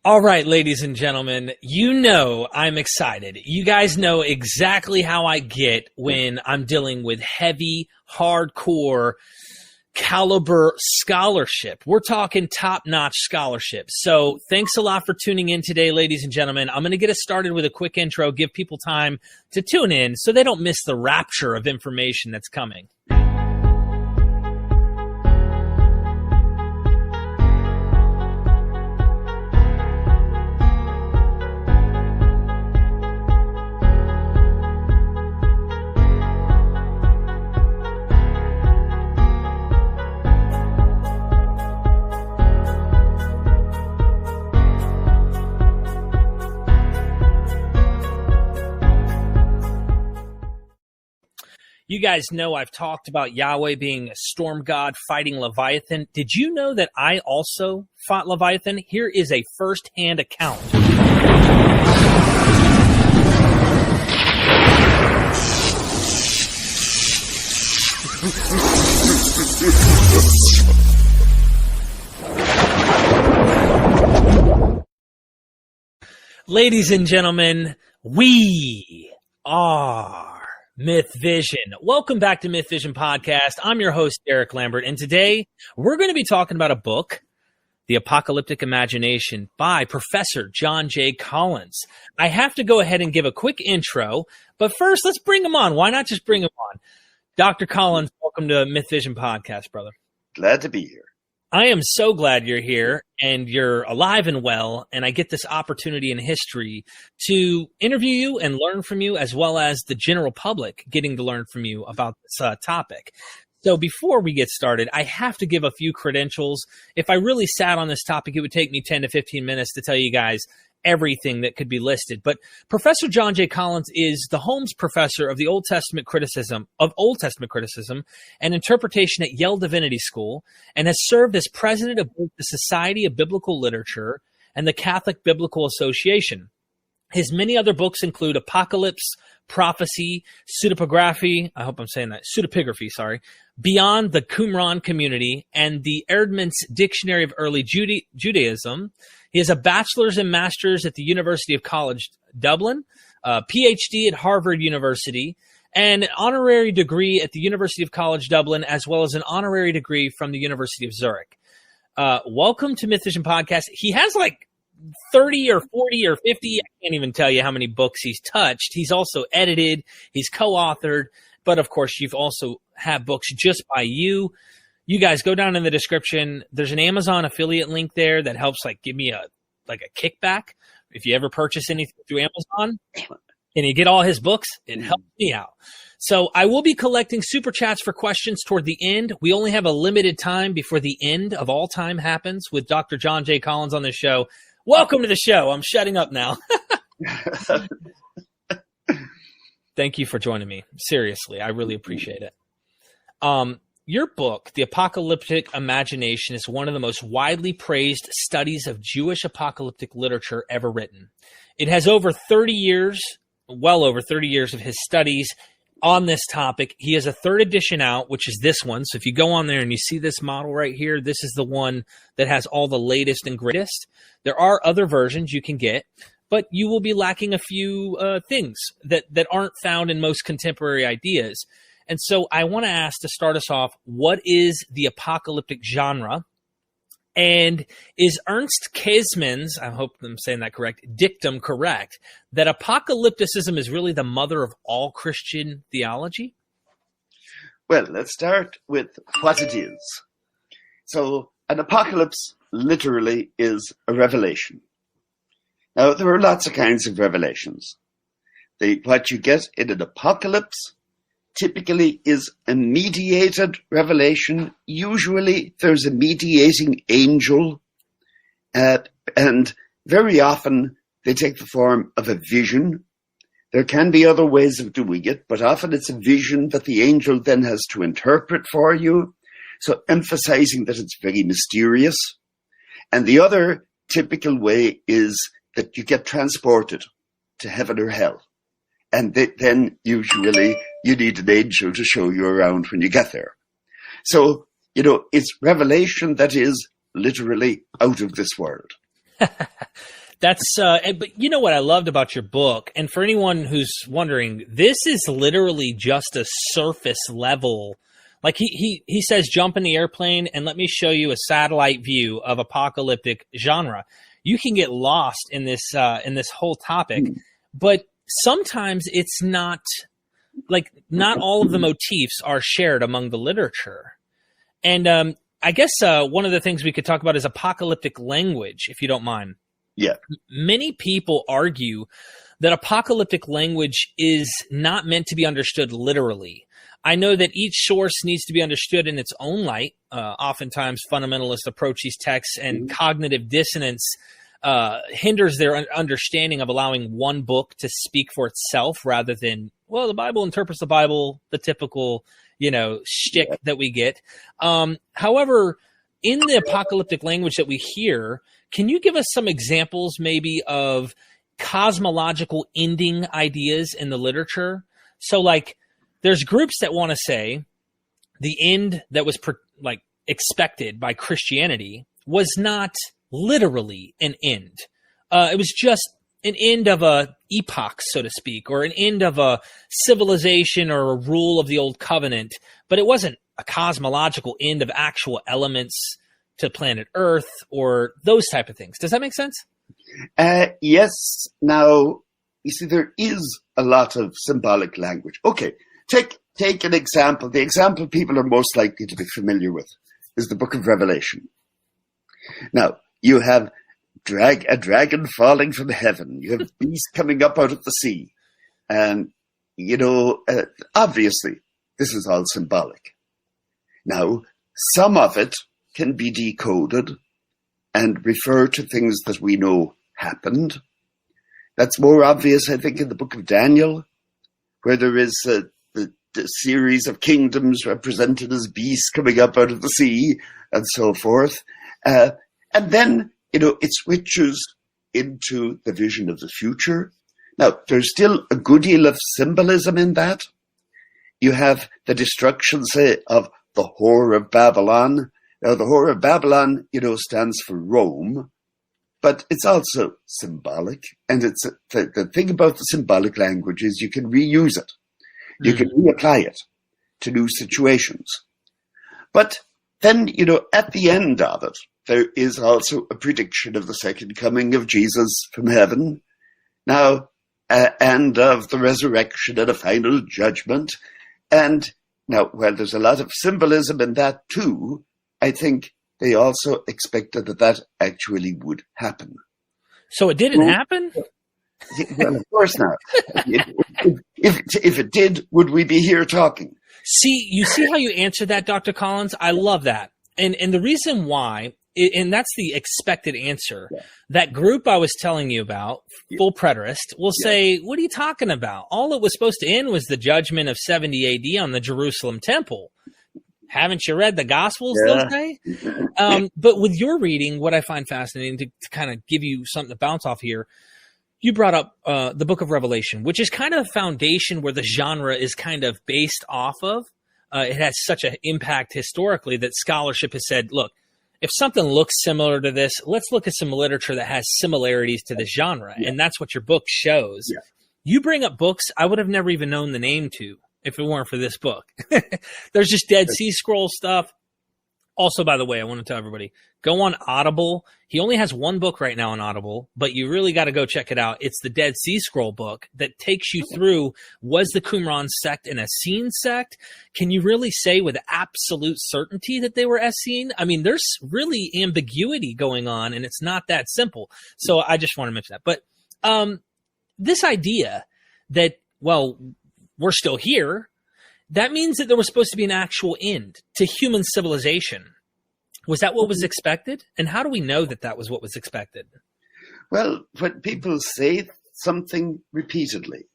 All right, ladies and gentlemen, you know I'm excited. You guys know exactly how I get when I'm dealing with heavy, hardcore caliber scholarship. We're talking top-notch scholarship. So thanks a lot for tuning in today, ladies and gentlemen. I'm going to get us started with a quick intro, give people time to tune in so they don't miss the rapture of information that's coming. You guys know I've talked about Yahweh being a storm god fighting Leviathan. Did you know that I also fought Leviathan? Here is a first-hand account. Ladies and gentlemen, we are Myth Vision. Welcome back to Myth Vision Podcast. I'm your host, Derek Lambert, and today we're going to be talking about a book, The Apocalyptic Imagination by Professor John J. Collins. I have to go ahead and give a quick intro, but first, let's bring him on. Why not just bring him on? Dr. Collins, welcome to Myth Vision Podcast, brother. Glad to be here. I am so glad you're here and you're alive and well, and I get this opportunity in history to interview you and learn from you, as well as the general public getting to learn from you about this topic. So before we get started, I have to give a few credentials. If I really sat on this topic, it would take me 10 to 15 minutes to tell you guys everything that could be listed. But Professor John J. Collins is the Holmes Professor of the Old Testament criticism and interpretation at Yale Divinity School, and has served as president of both the Society of Biblical Literature and the Catholic Biblical Association. His many other books include Apocalypse, Prophecy, Pseudepigraphy, Beyond the Qumran Community, and the Erdmann's Dictionary of Early Judaism. He has a bachelor's and master's at the University of College Dublin, a PhD at Harvard University, and an honorary degree at the University of College Dublin, as well as an honorary degree from the University of Zurich. Welcome to Myth Vision Podcast. He has like 30 or 40 or 50. I can't even tell you how many books he's touched. He's also edited. He's co-authored. But, of course, you've also had books just by you. You guys go down in the description. There's an Amazon affiliate link there that helps give me a kickback. If you ever purchase anything through Amazon and you get all his books, it helps me out. So I will be collecting super chats for questions toward the end. We only have a limited time before the end of all time happens with Dr. John J. Collins on the show. Welcome to the show. I'm shutting up now. Thank you for joining me. Seriously, I really appreciate it. Your book, The Apocalyptic Imagination, is one of the most widely praised studies of Jewish apocalyptic literature ever written. It has well over 30 years of his studies on this topic. He has a third edition out, which is this one. So if you go on there and you see this model right here, this is the one that has all the latest and greatest. There are other versions you can get, but you will be lacking a few things that aren't found in most contemporary ideas. And so I want to ask, to start us off, what is the apocalyptic genre? And is Ernst Käsemann's, I hope I'm saying that correct, dictum correct, that apocalypticism is really the mother of all Christian theology? Well, let's start with what it is. So an apocalypse literally is a revelation. Now, there are lots of kinds of revelations. What you get in an apocalypse typically is a mediated revelation. Usually there's a mediating angel, and very often they take the form of a vision. There can be other ways of doing it, but often it's a vision that the angel then has to interpret for you, so emphasizing that it's very mysterious. And the other typical way is that you get transported to heaven or hell. And then usually you need an angel to show you around when you get there. So, it's revelation that is literally out of this world. That's but you know what I loved about your book, and for anyone who's wondering, this is literally just a surface level. Like he says, jump in the airplane and let me show you a satellite view of apocalyptic genre. You can get lost in this whole topic, but sometimes it's not all of the motifs are shared among the literature. And I guess one of the things we could talk about is apocalyptic language, if you don't mind. Yeah. Many people argue that apocalyptic language is not meant to be understood literally. I know that each source needs to be understood in its own light. Oftentimes, fundamentalists approach these texts, and cognitive dissonance hinders their understanding of allowing one book to speak for itself rather than, well, the Bible interprets the Bible, the typical, shtick that we get. However, in the apocalyptic language that we hear, can you give us some examples maybe of cosmological ending ideas in the literature? So like there's groups that want to say the end that was expected by Christianity was not literally an end. It was just an end of a epoch, so to speak, or an end of a civilization or a rule of the old covenant, but it wasn't a cosmological end of actual elements to planet Earth or those type of things. Does that make sense? Yes. Now, you see, there is a lot of symbolic language. Okay, take an example. The example people are most likely to be familiar with is the book of Revelation. Now, you have a dragon falling from heaven. You have beasts coming up out of the sea. And, obviously, this is all symbolic. Now, some of it can be decoded and refer to things that we know happened. That's more obvious, I think, in the book of Daniel, where there is the series of kingdoms represented as beasts coming up out of the sea and so forth. And then, it switches into the vision of the future. Now, there's still a good deal of symbolism in that. You have the destruction, say, of the whore of Babylon. Now, the whore of Babylon, stands for Rome, but it's also symbolic. And it's the thing about the symbolic language is you can reuse it. You can reapply it to new situations. But then, at the end of it, there is also a prediction of the second coming of Jesus from heaven. Now, and of the resurrection and a final judgment. And now, while there's a lot of symbolism in that too, I think they also expected that actually would happen. So it didn't happen? Well, of course not. If it did, would we be here talking? See, you see how you answered that, Dr. Collins? I love that. And the reason why, and that's the expected answer, that group I was telling you about, full preterist, will say, what are you talking about? All it was supposed to end was the judgment of 70 AD on the Jerusalem temple. Haven't you read the Gospels, they'll say? But with your reading, what I find fascinating, to kind of give you something to bounce off here, you brought up the book of Revelation, which is kind of the foundation where the genre is kind of based off of. It has such an impact historically that scholarship has said, look, if something looks similar to this, let's look at some literature that has similarities to this genre. And that's what your book shows. Yeah. You bring up books I would have never even known the name to if it weren't for this book. There's just Dead Sea Scroll stuff. Also, by the way, I want to tell everybody, go on Audible. He only has one book right now on Audible, but you really got to go check it out. It's the Dead Sea Scroll book that takes you through, was the Qumran sect an Essene sect? Can you really say with absolute certainty that they were Essene? I mean, there's really ambiguity going on, and it's not that simple. So I just want to mention that. But this idea that, well, we're still here, that means that there was supposed to be an actual end to human civilization. Was that what was expected? And how do we know that that was what was expected? Well, when people say something repeatedly,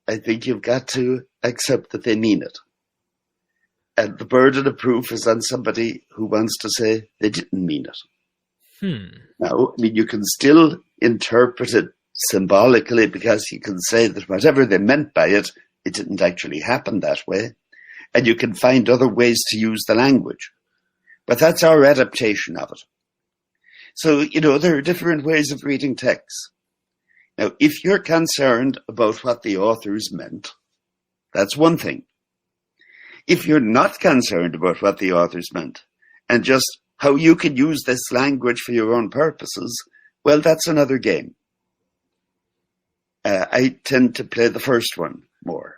I think you've got to accept that they mean it. And the burden of proof is on somebody who wants to say they didn't mean it. Now, I mean, you can still interpret it symbolically because you can say that whatever they meant by it, it didn't actually happen that way. And you can find other ways to use the language. But that's our adaptation of it. So, there are different ways of reading texts. Now, if you're concerned about what the authors meant, that's one thing. If you're not concerned about what the authors meant and just how you can use this language for your own purposes, well, that's another game. I tend to play the first one more.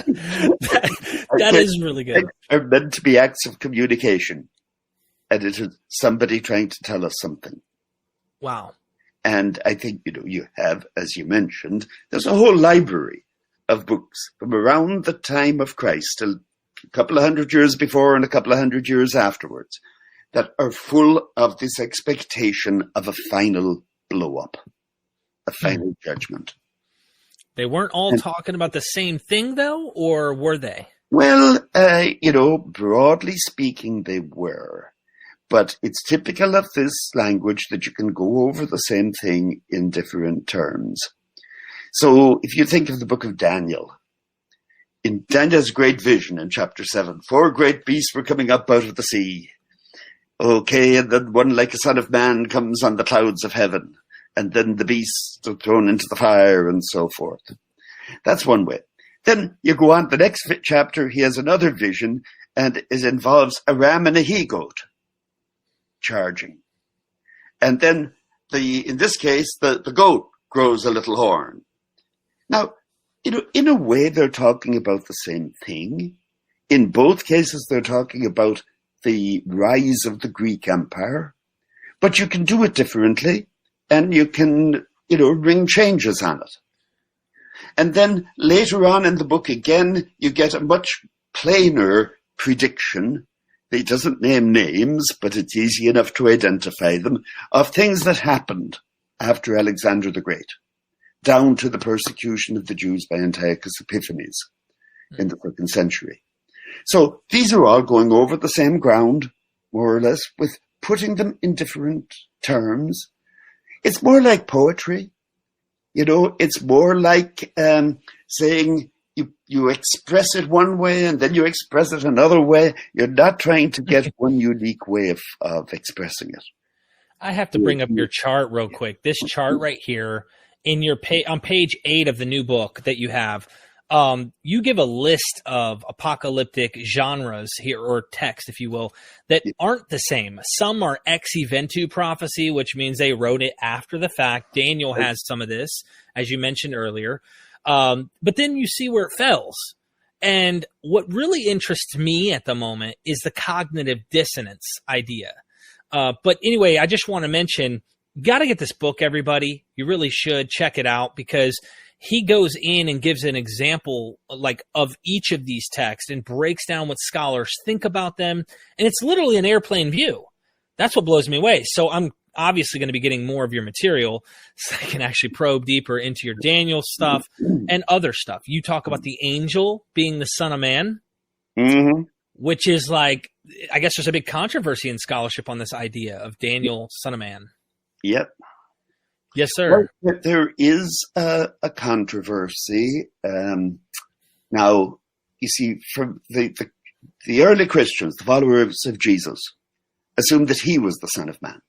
that is really good. Are meant to be acts of communication, and it is somebody trying to tell us something. Wow. And I think, you have, as you mentioned, there's a whole library of books from around the time of Christ till a couple of hundred years before and a couple of hundred years afterwards that are full of this expectation of a final blow-up, a final judgment. They weren't all talking about the same thing, though, or were they? Well, broadly speaking, they were. But it's typical of this language that you can go over the same thing in different terms. So if you think of the book of Daniel, in Daniel's great vision in chapter 7, 4 great beasts were coming up out of the sea. Okay, and then one like a son of man comes on the clouds of heaven. And then the beasts are thrown into the fire and so forth. That's one way. Then you go on to the next chapter, he has another vision, and it involves a ram and a he-goat charging. And then in this case, the goat grows a little horn. Now, in a way, they're talking about the same thing. In both cases, they're talking about the rise of the Greek Empire, but you can do it differently, and you can, bring changes on it. And then later on in the book, again, you get a much plainer prediction. He doesn't name names, but it's easy enough to identify them, of things that happened after Alexander the Great, down to the persecution of the Jews by Antiochus Epiphanes in the 2nd century. So these are all going over the same ground, more or less, with putting them in different terms. It's more like poetry. It's more like saying you express it one way and then you express it another way. You're not trying to get one unique way of expressing it. I have to bring up your chart real quick. This chart right here in your on page 8 of the new book that you have, you give a list of apocalyptic genres here, or text, if you will, that aren't the same. Some are ex eventu prophecy, which means they wrote it after the fact. Daniel has some of this, as you mentioned earlier. But then you see where it fails. And what really interests me at the moment is the cognitive dissonance idea. But anyway, I just want to mention, you got to get this book, everybody. You really should check it out, because he goes in and gives an example of each of these texts and breaks down what scholars think about them. And it's literally an airplane view. That's what blows me away. So I'm obviously going to be getting more of your material so I can actually probe deeper into your Daniel stuff and other stuff. You talk about the angel being the son of man, which is I guess there's a big controversy in scholarship on this idea of Daniel, son of man. Yep. Yes, sir. Well, there is a controversy. Now, you see, from the early Christians, the followers of Jesus, assumed that he was the Son of Man.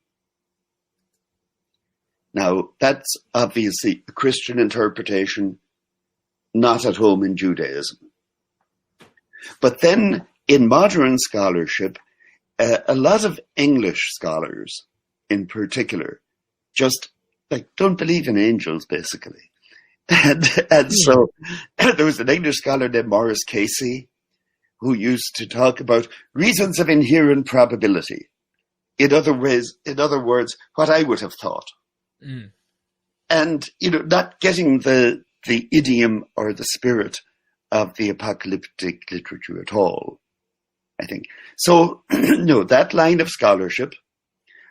Now, that's obviously a Christian interpretation, not at home in Judaism. But then, in modern scholarship, a lot of English scholars, in particular, just don't believe in angels, basically. And so there was an English scholar named Maurice Casey who used to talk about reasons of inherent probability. In other words, what I would have thought. And, not getting the idiom or the spirit of the apocalyptic literature at all, I think. So, no, that line of scholarship,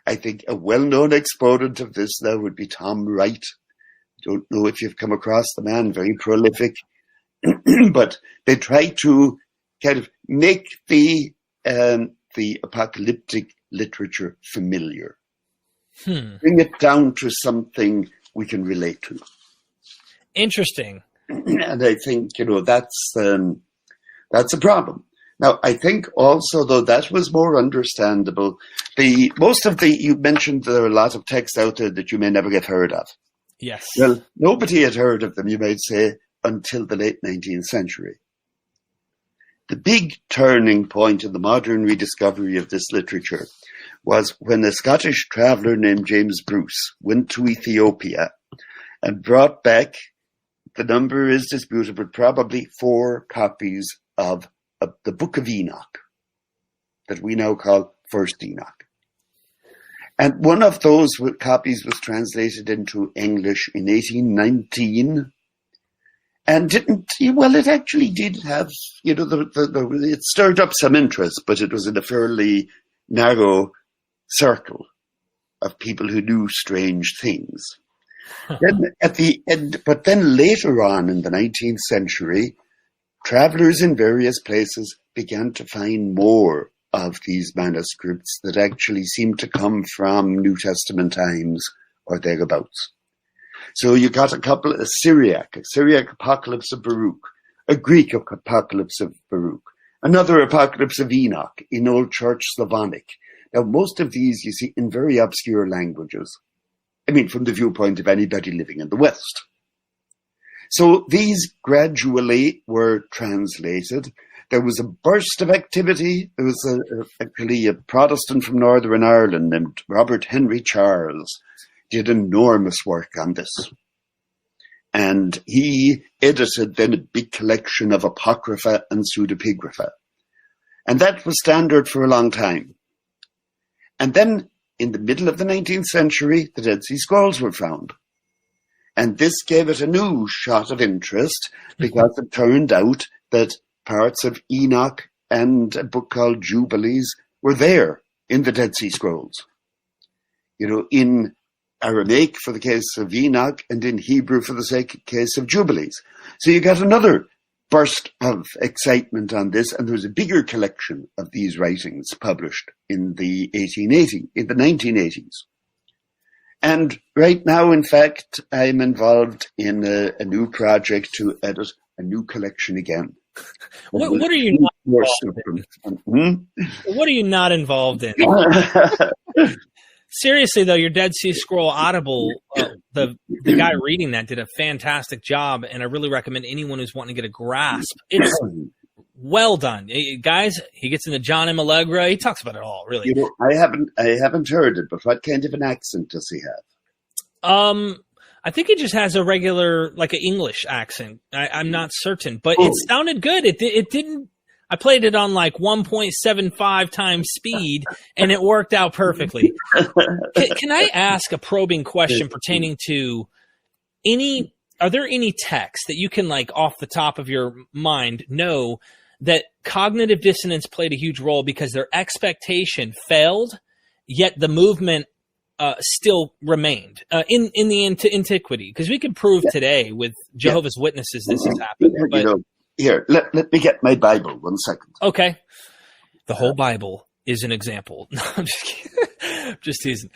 I think a well-known exponent of this now would be Tom Wright. Don't know if you've come across the man, very prolific. But they try to kind of make the apocalyptic literature familiar. Bring it down to something we can relate to. Interesting. And I think, that's a problem. Now, I think also, though, that was more understandable. You mentioned there are a lot of texts out there that you may never get heard of. Yes. Well, nobody had heard of them, you might say, until the late 19th century. The big turning point in the modern rediscovery of this literature was when a Scottish traveller named James Bruce went to Ethiopia and brought back, the number is disputed, but probably 4 copies of the Book of Enoch, that we now call First Enoch. And one of those copies was translated into English in 1819, and it actually did have, it stirred up some interest, but it was in a fairly narrow circle of people who knew strange things. But then later on in the 19th century, travelers in various places began to find more of these manuscripts that actually seemed to come from New Testament times or thereabouts. So you got a couple, a Syriac Apocalypse of Baruch, a Greek Apocalypse of Baruch, another Apocalypse of Enoch in Old Church Slavonic. Now, most of these you see in very obscure languages. I mean, from the viewpoint of anybody living in the West. So these gradually were translated. There was a burst of activity. There was actually a Protestant from Northern Ireland named Robert Henry Charles did enormous work on this. And he edited then a big collection of Apocrypha and Pseudepigrapha. And that was standard for a long time. And then in the middle of the 19th century, the Dead Sea Scrolls were found. And this gave it a new shot of interest because it turned out that parts of Enoch and a book called Jubilees were there in the Dead Sea Scrolls. In Aramaic for the case of Enoch and in Hebrew for the case of Jubilees. So you got another burst of excitement on this, and there was a bigger collection of these writings published in the 1980s. And right now, in fact, I'm involved in a new project to edit a new collection again. What are you not involved in? What are you not involved in? Seriously, though, your Dead Sea Scroll Audible, the guy reading that did a fantastic job, and I really recommend anyone who's wanting to get a grasp. It's well done. Guys, he gets into John M. Allegra. He talks about it all, really. I haven't heard it, but what kind of an accent does he have? I think he just has a regular, like an English accent. I'm not certain, but it sounded good. It didn't. I played it on like 1.75 times speed, and it worked out perfectly. Can I ask a probing question pertaining to are there any texts that you can, like, off the top of your mind, know that cognitive dissonance played a huge role because their expectation failed, yet the movement still remained in the antiquity? Because we can prove today with Jehovah's Witnesses this has happened. But, here, let me get my Bible 1 second. Okay. The whole Bible is an example. No, I'm just kidding. Just teasing.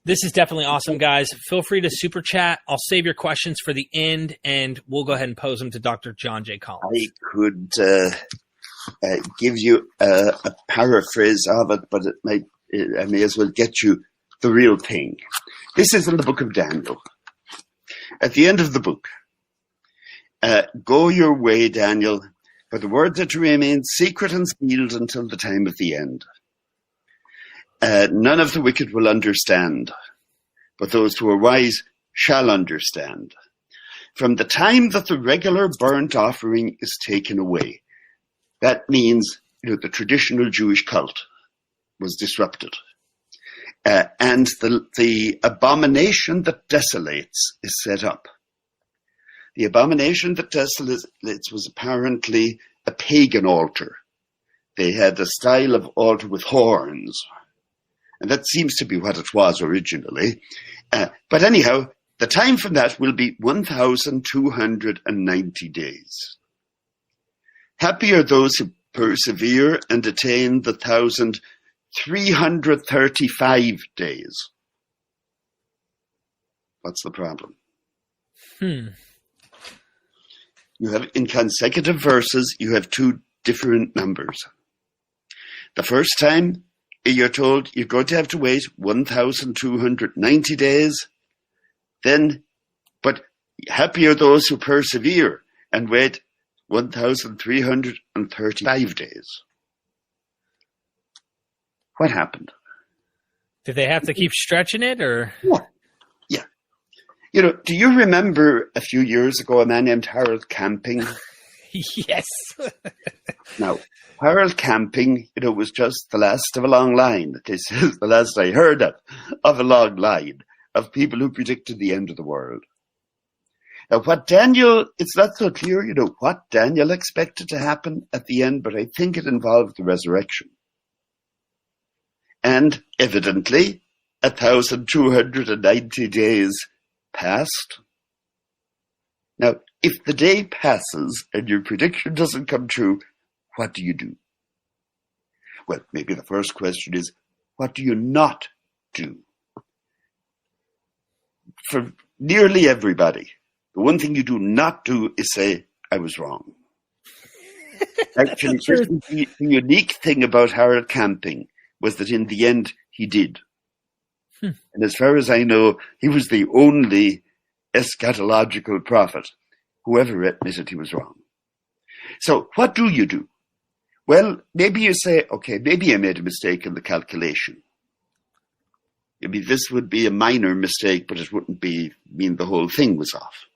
This is definitely awesome, guys. Feel free to super chat. I'll save your questions for the end, and we'll go ahead and pose them to Dr. John J. Collins. I could give you a paraphrase of it, but I may as well get you the real thing. This is in the book of Daniel. At the end of the book, go your way, Daniel, for the word that remains secret and sealed until the time of the end. None of the wicked will understand, but those who are wise shall understand. From the time that the regular burnt offering is taken away, that means the traditional Jewish cult was disrupted. And the abomination that desolates is set up. The abomination that desolates was apparently a pagan altar. They had a style of altar with horns. And that seems to be what it was originally. But anyhow, the time from that will be 1,290 days. Happy are those who persevere and attain the 1,335 days. What's the problem? You have, in consecutive verses, you have 2 different numbers. The first time, you're told you're going to have to wait 1,290 days. Then, but happy are those who persevere and wait 1,335 days. What happened? Did they have to keep stretching it, or? Yeah. You know, do you remember a few years ago a man named Harold Camping? Yes. Now, Harold Camping, you know, was just the last of a long line. This is the last I heard of a long line of people who predicted the end of the world. Now, what Daniel, it's not so clear, you know, what Daniel expected to happen at the end, but I think it involved the resurrection. And evidently, 1,290 days passed. Now, if the day passes and your prediction doesn't come true, what do you do? Well, maybe the first question is, what do you not do? For nearly everybody, the one thing you do not do is say, I was wrong. Actually, the unique thing about Harold Camping was that in the end, he did. And as far as I know, he was the only eschatological prophet who ever admitted he was wrong. So what do you do? Well, maybe you say, okay, maybe I made a mistake in the calculation. Maybe this would be a minor mistake, but it wouldn't mean the whole thing was off.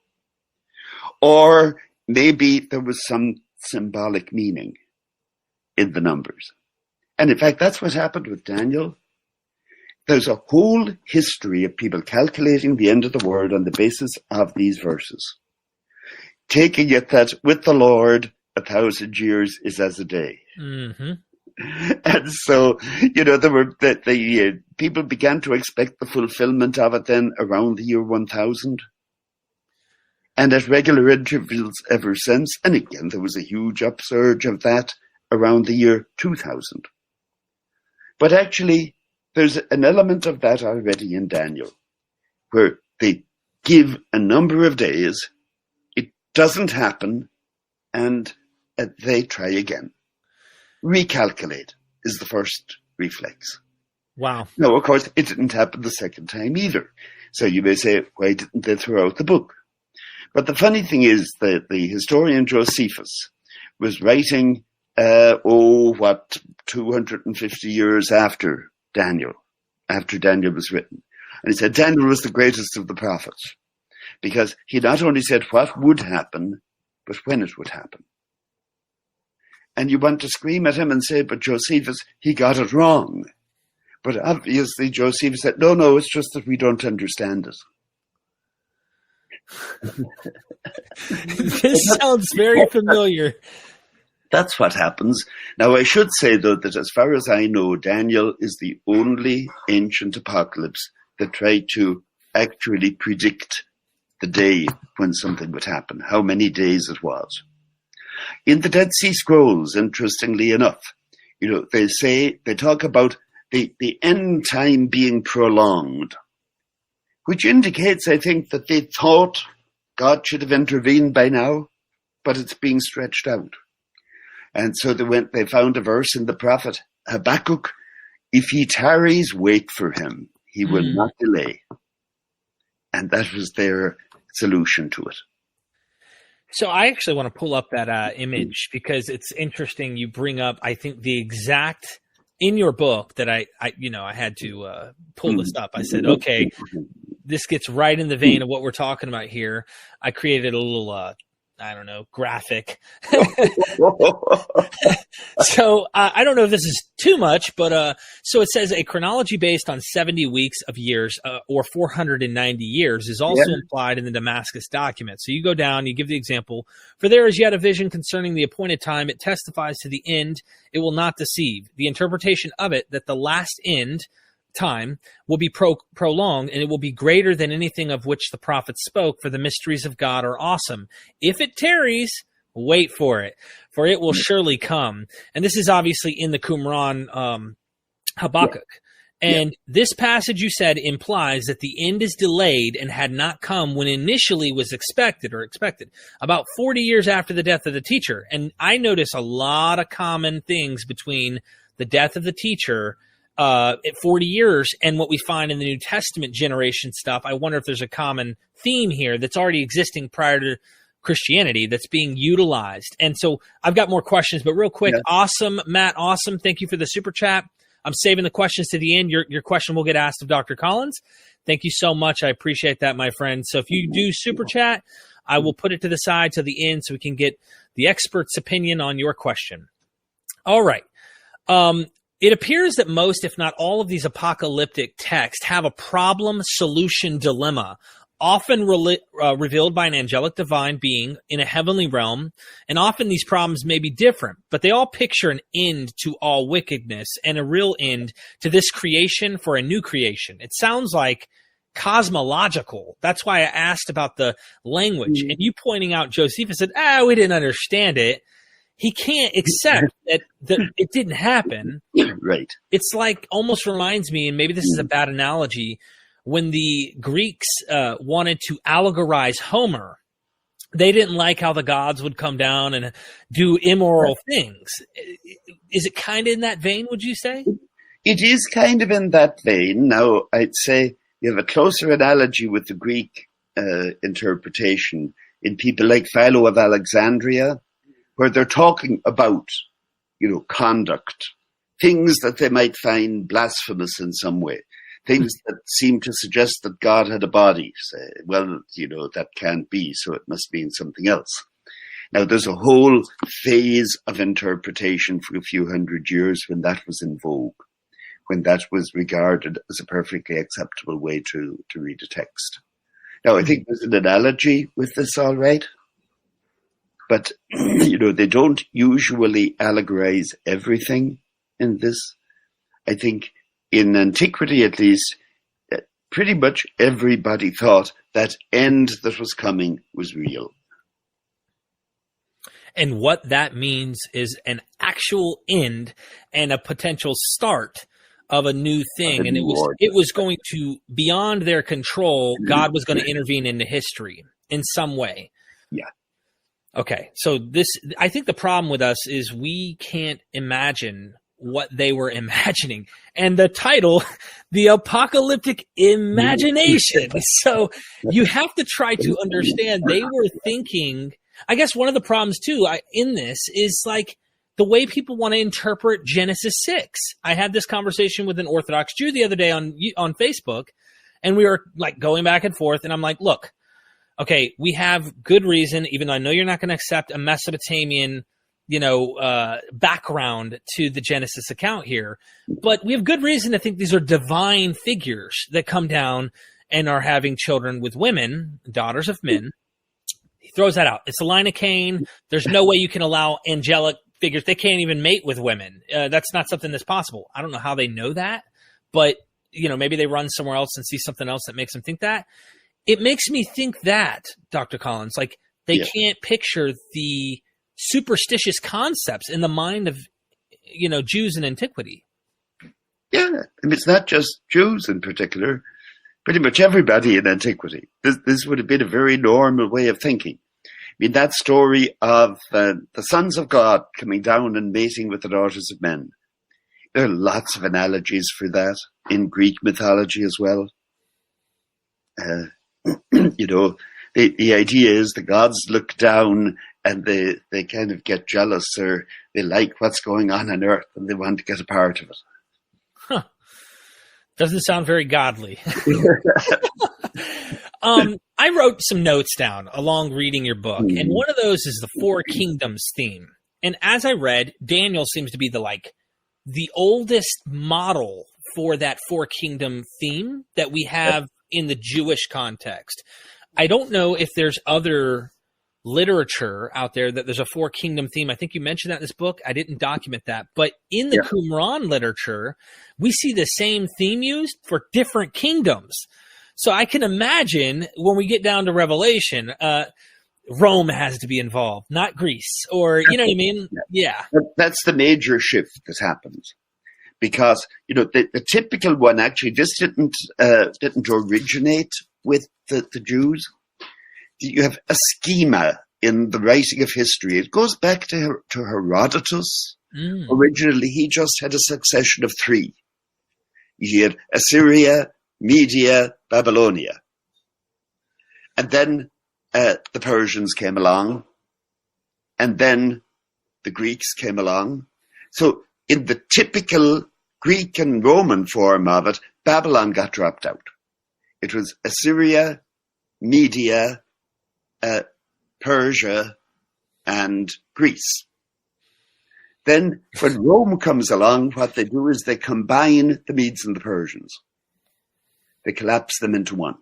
Or maybe there was some symbolic meaning in the numbers. And in fact, that's what happened with Daniel. There's a whole history of people calculating the end of the world on the basis of these verses, taking it that with the Lord, 1,000 years is as a day. Mm-hmm. And so, you know, the people began to expect the fulfillment of it then around the year 1000. And at regular intervals ever since. And again, there was a huge upsurge of that around the year 2000. But actually, there's an element of that already in Daniel, where they give a number of days, it doesn't happen, and they try again. Recalculate is the first reflex. Wow. Now, of course, it didn't happen the second time either. So you may say, why didn't they throw out the book? But the funny thing is that the historian Josephus was writing, 250 years after Daniel was written. And he said Daniel was the greatest of the prophets because he not only said what would happen, but when it would happen. And you want to scream at him and say, but Josephus, he got it wrong. But obviously Josephus said, no, it's just that we don't understand it. This sounds very familiar. That's what happens. Now, I should say, though, that as far as I know, Daniel is the only ancient apocalypse that tried to actually predict the day when something would happen, how many days it was. In the Dead Sea Scrolls, interestingly enough, you know, they talk about the end time being prolonged, which indicates, I think, that they thought God should have intervened by now, but it's being stretched out. And so they found a verse in the prophet Habakkuk, if he tarries, wait for him. He will not delay. And that was their solution to it. So I actually want to pull up that image because it's interesting. You bring up, I think, the exact in your book that I had to pull this up. I said, okay, this gets right in the vein of what we're talking about here. I created a little, graphic. So I don't know if this is too much, but so it says a chronology based on 70 weeks of years or 490 years is also implied in the Damascus document. So you go down, you give the example. For there is yet a vision concerning the appointed time. It testifies to the end. It will not deceive. The interpretation of it that the last end time will be prolonged, and it will be greater than anything of which the prophets spoke, for the mysteries of God are awesome. If it tarries, wait for it will surely come. And this is obviously in the Qumran Habakkuk. And this passage, you said, implies that the end is delayed and had not come when initially was expected, about 40 years after the death of the teacher. And I notice a lot of common things between the death of the teacher at 40 years and what we find in the New Testament generation stuff. I wonder if there's a common theme here that's already existing prior to Christianity that's being utilized. And so I've got more questions, but real quick, awesome, Matt, awesome. Thank you for the super chat. I'm saving the questions to the end. Your question will get asked of Dr. Collins. Thank you so much. I appreciate that, my friend. So if you do super chat, I will put it to the side to the end so we can get the expert's opinion on your question. All right. It appears that most, if not all, of these apocalyptic texts have a problem-solution dilemma, often revealed by an angelic divine being in a heavenly realm, and often these problems may be different, but they all picture an end to all wickedness and a real end to this creation for a new creation. It sounds like cosmological. That's why I asked about the language. And you pointing out Josephus said, we didn't understand it. He can't accept that it didn't happen. Right. It's like almost reminds me, and maybe this is a bad analogy, when the Greeks wanted to allegorize Homer, they didn't like how the gods would come down and do immoral things. Is it kind of in that vein, would you say? It is kind of in that vein. Now, I'd say you have a closer analogy with the Greek interpretation in people like Philo of Alexandria, where they're talking about, conduct, things that they might find blasphemous in some way. Things that seem to suggest that God had a body. Say, that can't be, so it must mean something else. Now, there's a whole phase of interpretation for a few hundred years when that was in vogue, when that was regarded as a perfectly acceptable way to read a text. Now, I think there's an analogy with this, all right. But, they don't usually allegorize everything in this. I think in antiquity, at least, pretty much everybody thought that end that was coming was real. And what that means is an actual end and a potential start of a new thing. And it was going to, beyond their control, God was going to intervene into history in some way. Yeah. Okay. So I think the problem with us is we can't imagine what they were imagining, and the title, The Apocalyptic Imagination. So you have to try to understand they were thinking. I guess one of the problems too in this is like the way people want to interpret Genesis 6. I had this conversation with an Orthodox Jew the other day on Facebook, and we were like going back and forth, and I'm like, look, okay, we have good reason, even though I know you're not going to accept a Mesopotamian background to the Genesis account here. But we have good reason to think these are divine figures that come down and are having children with women, daughters of men. He throws that out. It's the line of Cain. There's no way you can allow angelic figures. They can't even mate with women. That's not something that's possible. I don't know how they know that, but maybe they run somewhere else and see something else that makes them think that. It makes me think that, Dr. Collins, like they can't picture the superstitious concepts in the mind of, Jews in antiquity. Yeah, and it's not just Jews in particular. Pretty much everybody in antiquity. This would have been a very normal way of thinking. I mean, that story of the sons of God coming down and mating with the daughters of men. There are lots of analogies for that in Greek mythology as well. The idea is the gods look down and they kind of get jealous, or they like what's going on earth and they want to get a part of it. Huh. Doesn't sound very godly. I wrote some notes down along reading your book, and one of those is the Four Kingdoms theme. And as I read, Daniel seems to be the oldest model for that Four Kingdom theme that we have in the Jewish context. I don't know if there's other literature out there that there's a Four Kingdom theme. I think you mentioned that in this book. I didn't document that. But in the Qumran literature, we see the same theme used for different kingdoms. So I can imagine when we get down to Revelation, Rome has to be involved, not Greece, or, you know what I mean? Yeah. That's the major shift that happens. because, the typical one, actually, this didn't originate with the Jews. You have a schema in the writing of history. It goes back to Herodotus. Originally, he just had a succession of three. He had Assyria, Media, Babylonia. And then the Persians came along, and then the Greeks came along. So in the typical Greek and Roman form of it, Babylon got dropped out. It was Assyria, Media, Persia, and Greece. Then when Rome comes along, what they do is they combine the Medes and the Persians. They collapse them into one.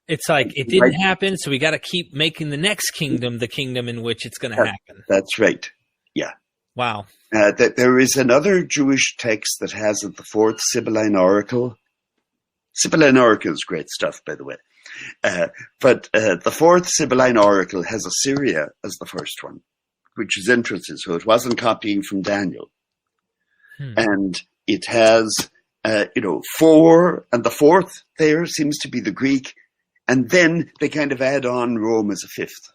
It's like it didn't happen, so we got to keep making the next kingdom the kingdom in which it's going to happen. That's right. Yeah. Wow. There is another Jewish text that has it, the fourth Sibylline Oracle. Sibylline Oracle is great stuff, by the way. But the fourth Sibylline Oracle has Assyria as the first one, which is interesting. So it wasn't copying from Daniel. And it has, 4, and the fourth there seems to be the Greek. And then they kind of add on Rome as a fifth.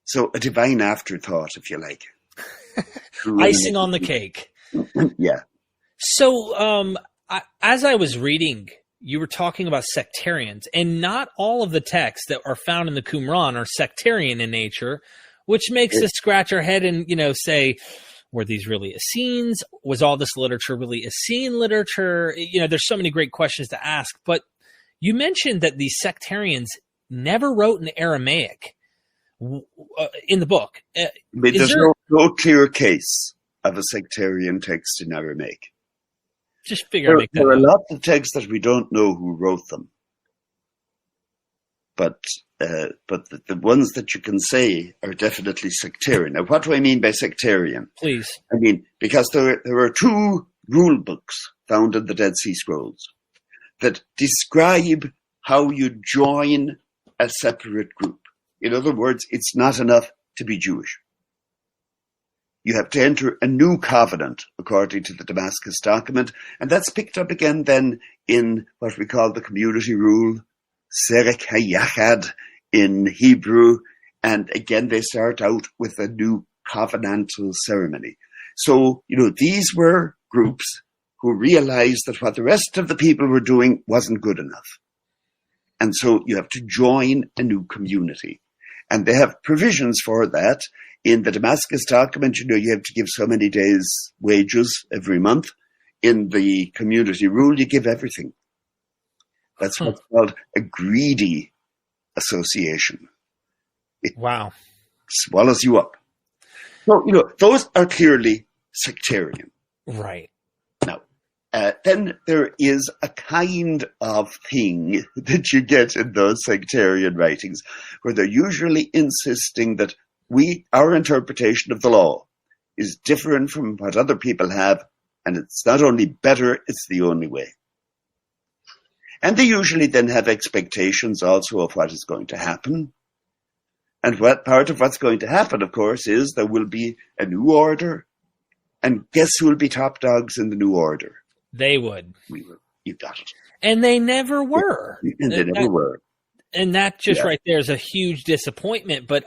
So a divine afterthought, if you like. Icing on the cake. Yeah. So as I was reading, you were talking about sectarians, and not all of the texts that are found in the Qumran are sectarian in nature, which makes us scratch our head and, say, were these really Essenes? Was all this literature really Essene literature? There's so many great questions to ask, but you mentioned that these sectarians never wrote in Aramaic in the book. There's no clear case of a sectarian text in Aramaic. Just figure there are lots of texts that we don't know who wrote them, but the ones that you can say are definitely sectarian. Now, what do I mean by sectarian? Please. I mean, because there are two rule books found in the Dead Sea Scrolls that describe how you join a separate group. In other words, it's not enough to be Jewish. You have to enter a new covenant, according to the Damascus document, and that's picked up again then in what we call the community rule, Serek HaYachad in Hebrew, and again they start out with a new covenantal ceremony. So, these were groups who realized that what the rest of the people were doing wasn't good enough. And so you have to join a new community. And they have provisions for that. In the Damascus document, you have to give so many days' wages every month. In the community rule, you give everything. That's what's called a greedy association. It swallows you up. So, those are clearly sectarian. Right. Now, then there is a kind of thing that you get in those sectarian writings where they're usually insisting that our interpretation of the law is different from what other people have, and it's not only better, it's the only way. And they usually then have expectations also of what is going to happen. And what part of what's going to happen, of course, is there will be a new order, and guess who will be top dogs in the new order? They would. We will. You got it. And they never were. And they never were. And that just right there is a huge disappointment. But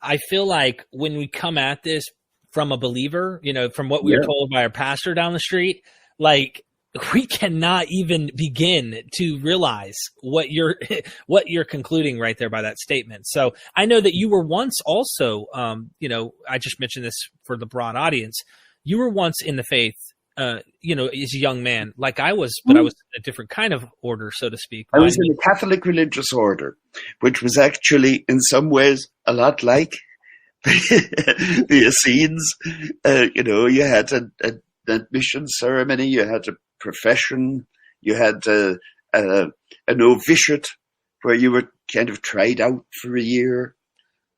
I feel like when we come at this from a believer, from what we were told by our pastor down the street, like we cannot even begin to realize what you're concluding right there by that statement. So I know that you were once also, I just mentioned this for the broad audience. You were once in the faith, as a young man, like I was, but I was in a different kind of order, so to speak. I was in a Catholic religious order, which was actually in some ways a lot like the Essenes. You had an admission ceremony, you had a profession, you had a novitiate where you were kind of tried out for a year,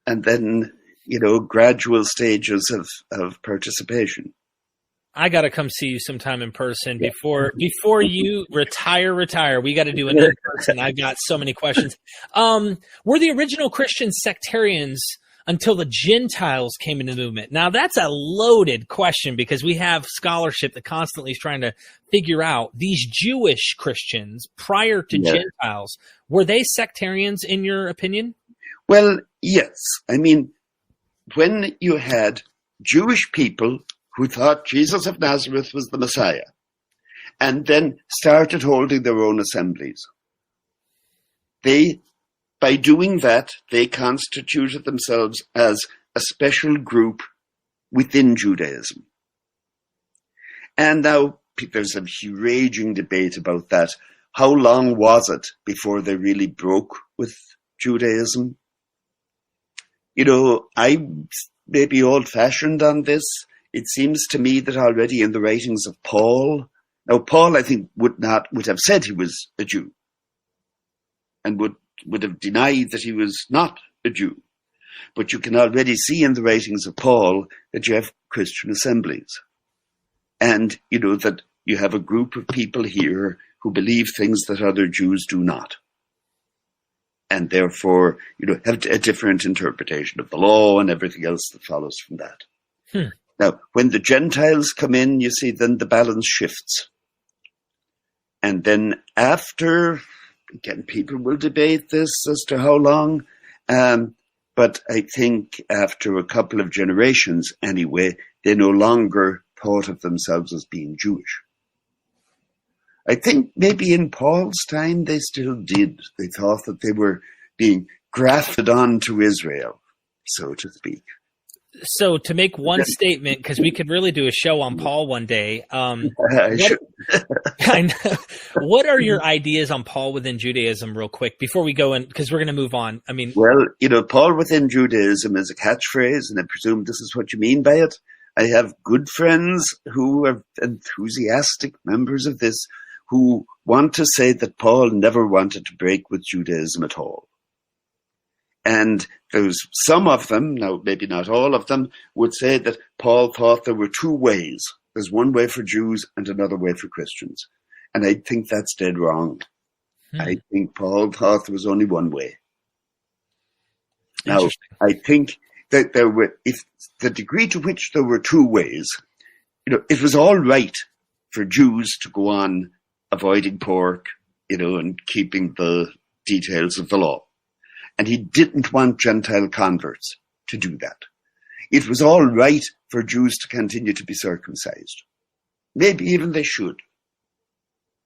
and then, gradual stages of participation. I got to come see you sometime in person before you retire. We got to do it in person. I've got so many questions. Were the original Christian sectarians until the Gentiles came into the movement. Now, that's a loaded question because we have scholarship that constantly is trying to figure out these Jewish Christians prior to Gentiles. Were they sectarians in your opinion? Well, yes. I mean, when you had Jewish people who thought Jesus of Nazareth was the Messiah and then started holding their own assemblies, by doing that, they constituted themselves as a special group within Judaism. And now there's a raging debate about that. How long was it before they really broke with Judaism? You know, I may be old-fashioned on this. It seems to me that already in the writings of Paul, now Paul, I think, would have said he was a Jew and would have denied that he was not a Jew. But you can already see in the writings of Paul that you have Christian assemblies. And, you know, that you have a group of people here who believe things that other Jews do not. And therefore, you know, have a different interpretation of the law and everything else that follows from that. Now, when the Gentiles come in, you see, then the balance shifts. And then after, again, people will debate this as to how long, but I think after a couple of generations anyway, they no longer thought of themselves as being Jewish. I think maybe in Paul's time they still did. They thought that they were being grafted onto Israel, so to speak. So to make one statement, because we could really do a show on Paul one day. What are your ideas on Paul within Judaism real quick before we go in, because we're going to move on. I mean, well, you know, Paul within Judaism is a catchphrase, and I presume this is what you mean by it. I have good friends who are enthusiastic members of this who want to say that Paul never wanted to break with Judaism at all. And there's some of them, now maybe not all of them, would say that Paul thought there were two ways. There's one way for Jews and another way for Christians. And I think that's dead wrong. I think Paul thought there was only one way. Now, I think that there were, if the degree to which there were two ways, you know, it was all right for Jews to go on avoiding pork, you know, and keeping the details of the law. And he didn't want Gentile converts to do that. It was all right for Jews to continue to be circumcised. Maybe even they should.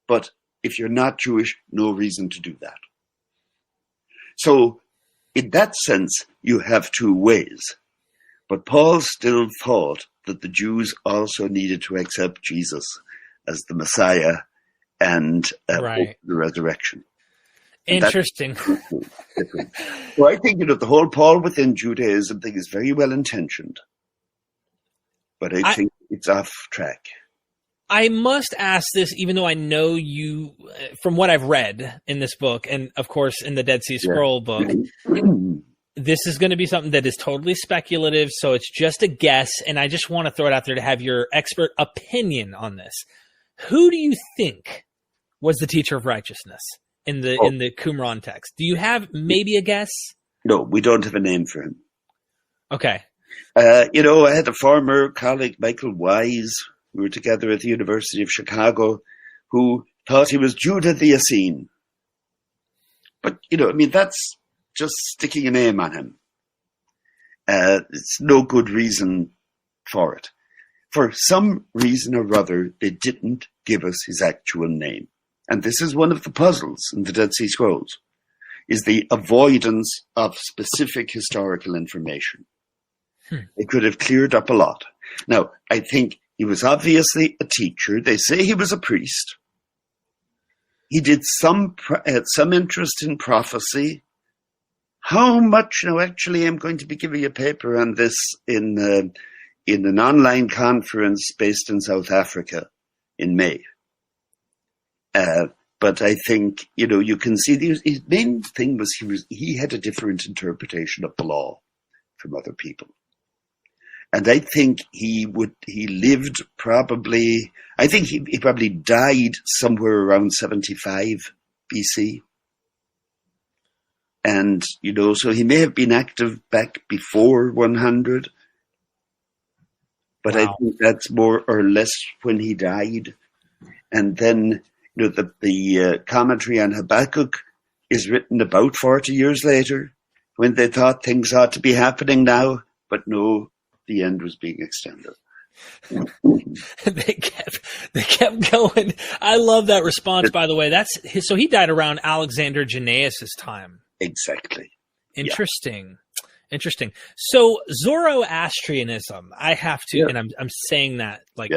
But if you're not Jewish, no reason to do that. So in that sense, you have two ways. But Paul still thought that the Jews also needed to accept Jesus as the Messiah and the resurrection. Interesting. So I think, you know, the whole Paul within Judaism thing is very well intentioned, but I think it's off track. I must ask this, even though I know you, from what I've read in this book, and of course in the Dead Sea Scroll book, this is going to be something that is totally speculative, so it's just a guess, and I just want to throw it out there to have your expert opinion on this. Who do you think was the teacher of righteousness in the Qumran text? Do you have maybe a guess? No, we don't have a name for him. Okay. You know, I had a former colleague, Michael Wise, we were together at the University of Chicago, who thought he was Judah the Essene. But, you know, I mean, that's just sticking a name on him. It's no good reason for it. For some reason or other, they didn't give us his actual name. And this is one of the puzzles in the Dead Sea Scrolls, is the avoidance of specific historical information. It could have cleared up a lot. Now, I think he was obviously a teacher. They say he was a priest. He did had some interest in prophecy. How much? Now, actually, I'm going to be giving a paper on this in an online conference based in South Africa in May. But I think, you know, you can see his main thing was he had a different interpretation of the law from other people. And I think he lived probably, I think he probably died somewhere around 75 BC. And, so he may have been active back before 100, but wow. I think that's more or less when he died. And then, the commentary on Habakkuk is written about 40 years later, when they thought things ought to be happening now, but no, the end was being extended. They kept going. I love that response, by the way. So he died around Alexander Jannaeus' time. Exactly. Interesting. Yeah. Interesting. So Zoroastrianism, I have to, and I'm saying that like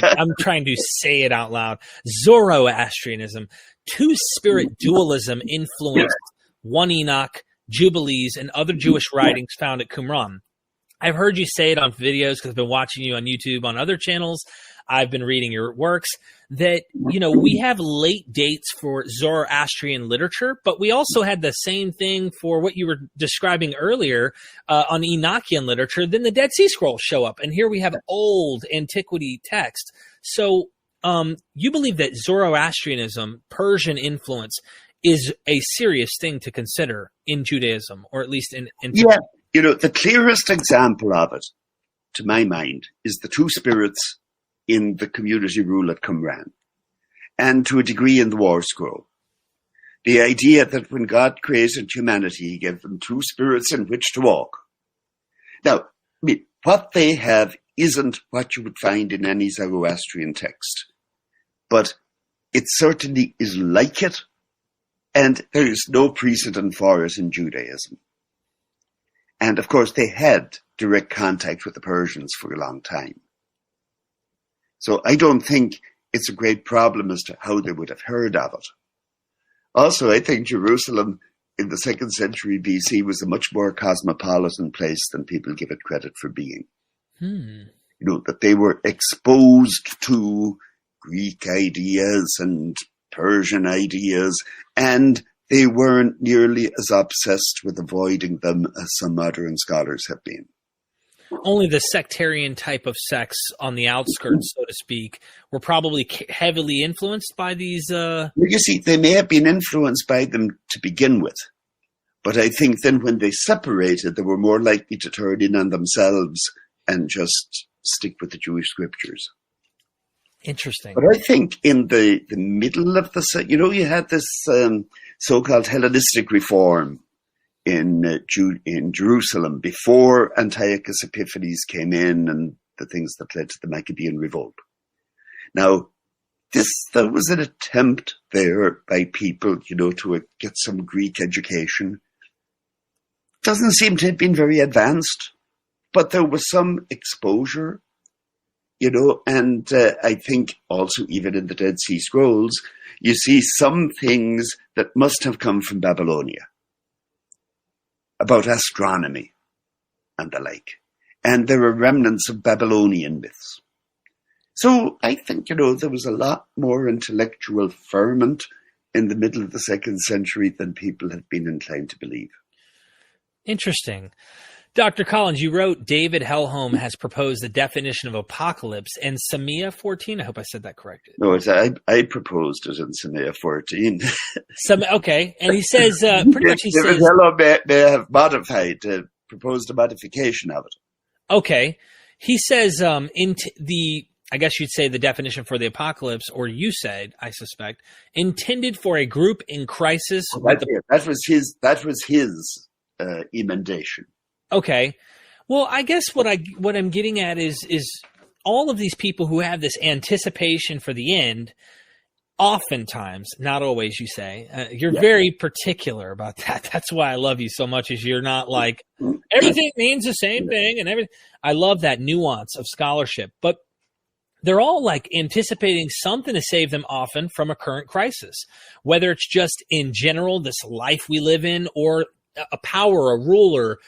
I'm trying to say it out loud. Zoroastrianism, two-spirit dualism influenced one Enoch, Jubilees, and other Jewish writings found at Qumran. I've heard you say it on videos because I've been watching you on YouTube on other channels. I've been reading your works that, we have late dates for Zoroastrian literature, but we also had the same thing for what you were describing earlier on Enochian literature. Then the Dead Sea Scrolls show up, and here we have old antiquity text. So you believe that Zoroastrianism, Persian influence, is a serious thing to consider in Judaism, or at least in yeah. The clearest example of it, to my mind, is the two spirits in the community rule at Qumran, and to a degree in the War Scroll. The idea that when God created humanity, he gave them two spirits in which to walk. Now, what they have isn't what you would find in any Zoroastrian text, but it certainly is like it, and there is no precedent for it in Judaism. And of course, they had direct contact with the Persians for a long time. So I don't think it's a great problem as to how they would have heard of it. Also, I think Jerusalem in the 2nd century BC was a much more cosmopolitan place than people give it credit for being. That they were exposed to Greek ideas and Persian ideas, and they weren't nearly as obsessed with avoiding them as some modern scholars have been. Only the sectarian type of sects on the outskirts, so to speak, were probably heavily influenced by these... You see, they may have been influenced by them to begin with, but I think then when they separated, they were more likely to turn in on themselves and just stick with the Jewish scriptures. Interesting. But I think in the middle of the... you had this so-called Hellenistic reform in Jerusalem before Antiochus Epiphanes came in and the things that led to the Maccabean revolt. Now, there was an attempt there by people, to get some Greek education. Doesn't seem to have been very advanced, but there was some exposure, and I think also even in the Dead Sea Scrolls, you see some things that must have come from Babylonia about astronomy and the like. And there are remnants of Babylonian myths. So I think, there was a lot more intellectual ferment in the middle of the 2nd century than people have been inclined to believe. Interesting. Dr. Collins, you wrote David Hellholm has proposed the definition of apocalypse in Samia 14. I hope I said that correctly. No, I proposed it in Samia 14. Okay. And he says, pretty much he David says... Hellholm may have proposed a modification of it. Okay. He says I guess you'd say the definition for the apocalypse, or you said, I suspect, intended for a group in crisis. That was his emendation. Okay. Well, I guess what I'm getting at is all of these people who have this anticipation for the end, oftentimes, not always, you say, you're very particular about that. That's why I love you so much, is you're not like, everything means the same thing and everything. I love that nuance of scholarship, but they're all like anticipating something to save them often from a current crisis, whether it's just in general, this life we live in, or a power, a ruler,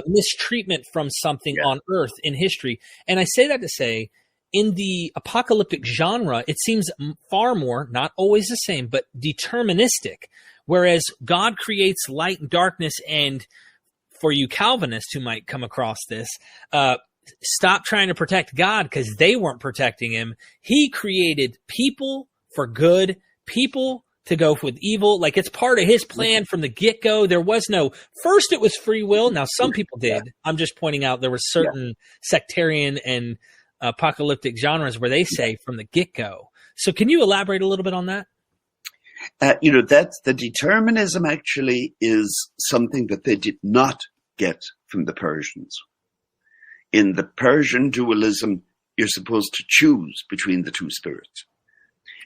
mistreatment from something on earth in history. And I say that to say, in the apocalyptic genre, it seems far more, not always the same, but deterministic, whereas God creates light and darkness. And for you Calvinists who might come across this, stop trying to protect God because they weren't protecting him. He created people for good, people to go with evil. Like it's part of his plan from the get-go. There was no, first it was free will. Now some people did. Yeah. I'm just pointing out there were certain sectarian and apocalyptic genres where they say from the get-go. So can you elaborate a little bit on that? That's the determinism actually is something that they did not get from the Persians. In the Persian dualism, you're supposed to choose between the two spirits.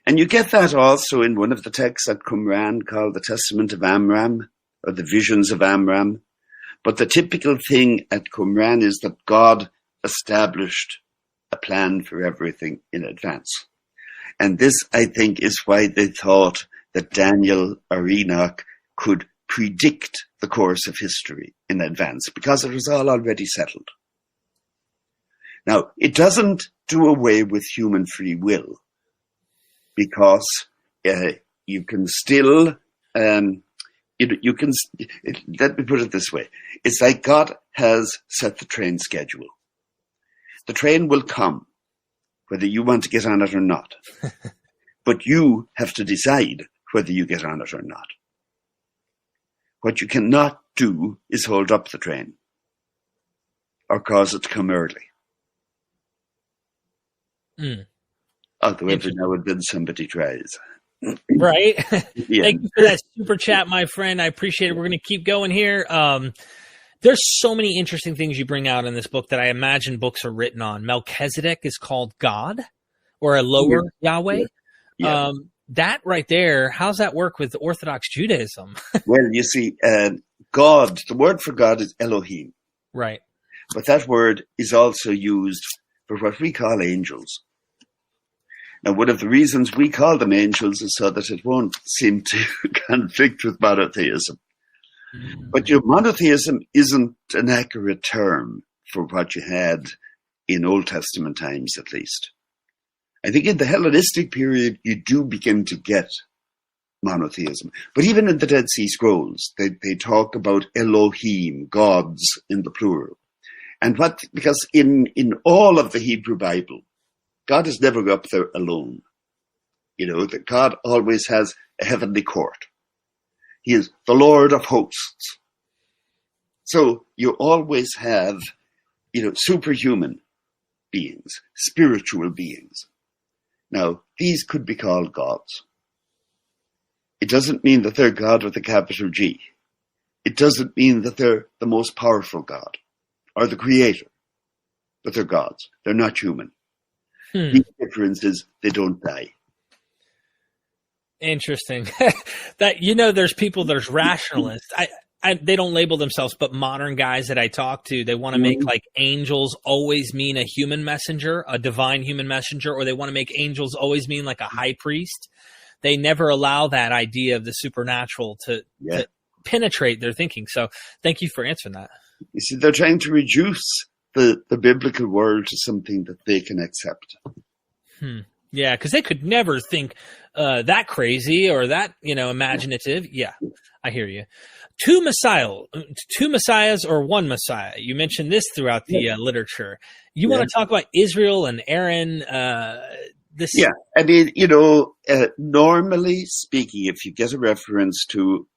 And you get that also in one of the texts at Qumran called the Testament of Amram, or the Visions of Amram. But the typical thing at Qumran is that God established a plan for everything in advance. And this, I think, is why they thought that Daniel or Enoch could predict the course of history in advance, because it was all already settled. Now, it doesn't do away with human free will, because you can still, let me put it this way. It's like God has set the train schedule. The train will come, whether you want to get on it or not. But you have to decide whether you get on it or not. What you cannot do is hold up the train or cause it to come early. Although every now and then somebody tries. Right. Yeah. Thank you for that super chat, my friend. I appreciate it. We're going to keep going here. There's so many interesting things you bring out in this book that I imagine books are written on. Melchizedek is called God, or a lower Yahweh. Yeah. That right there, how's that work with Orthodox Judaism? Well, you see, God, the word for God is Elohim. Right. But that word is also used for what we call angels. Now, one of the reasons we call them angels is so that it won't seem to conflict with monotheism. Mm-hmm. But monotheism isn't an accurate term for what you had in Old Testament times, at least. I think in the Hellenistic period, you do begin to get monotheism. But even in the Dead Sea Scrolls, they talk about Elohim, gods in the plural. And because in all of the Hebrew Bible, God is never up there alone. That God always has a heavenly court. He is the Lord of hosts. So you always have, superhuman beings, spiritual beings. Now, these could be called gods. It doesn't mean that they're God with a capital G. It doesn't mean that they're the most powerful God or the creator, but they're gods. They're not human. The difference is they don't die. Interesting. There's there's rationalists. They don't label themselves, but modern guys that I talk to, they want to make like angels always mean a human messenger, a divine human messenger, or they want to make angels always mean like a high priest. They never allow that idea of the supernatural to penetrate their thinking. So thank you for answering that. You see, they're trying to reduce the biblical world to something that they can accept. Yeah, because they could never think that crazy or that, imaginative. Yeah, I hear you. Two messiahs or one Messiah. You mentioned this throughout the literature. You want to talk about Israel and Aaron? Yeah, I mean, normally speaking, if you get a reference to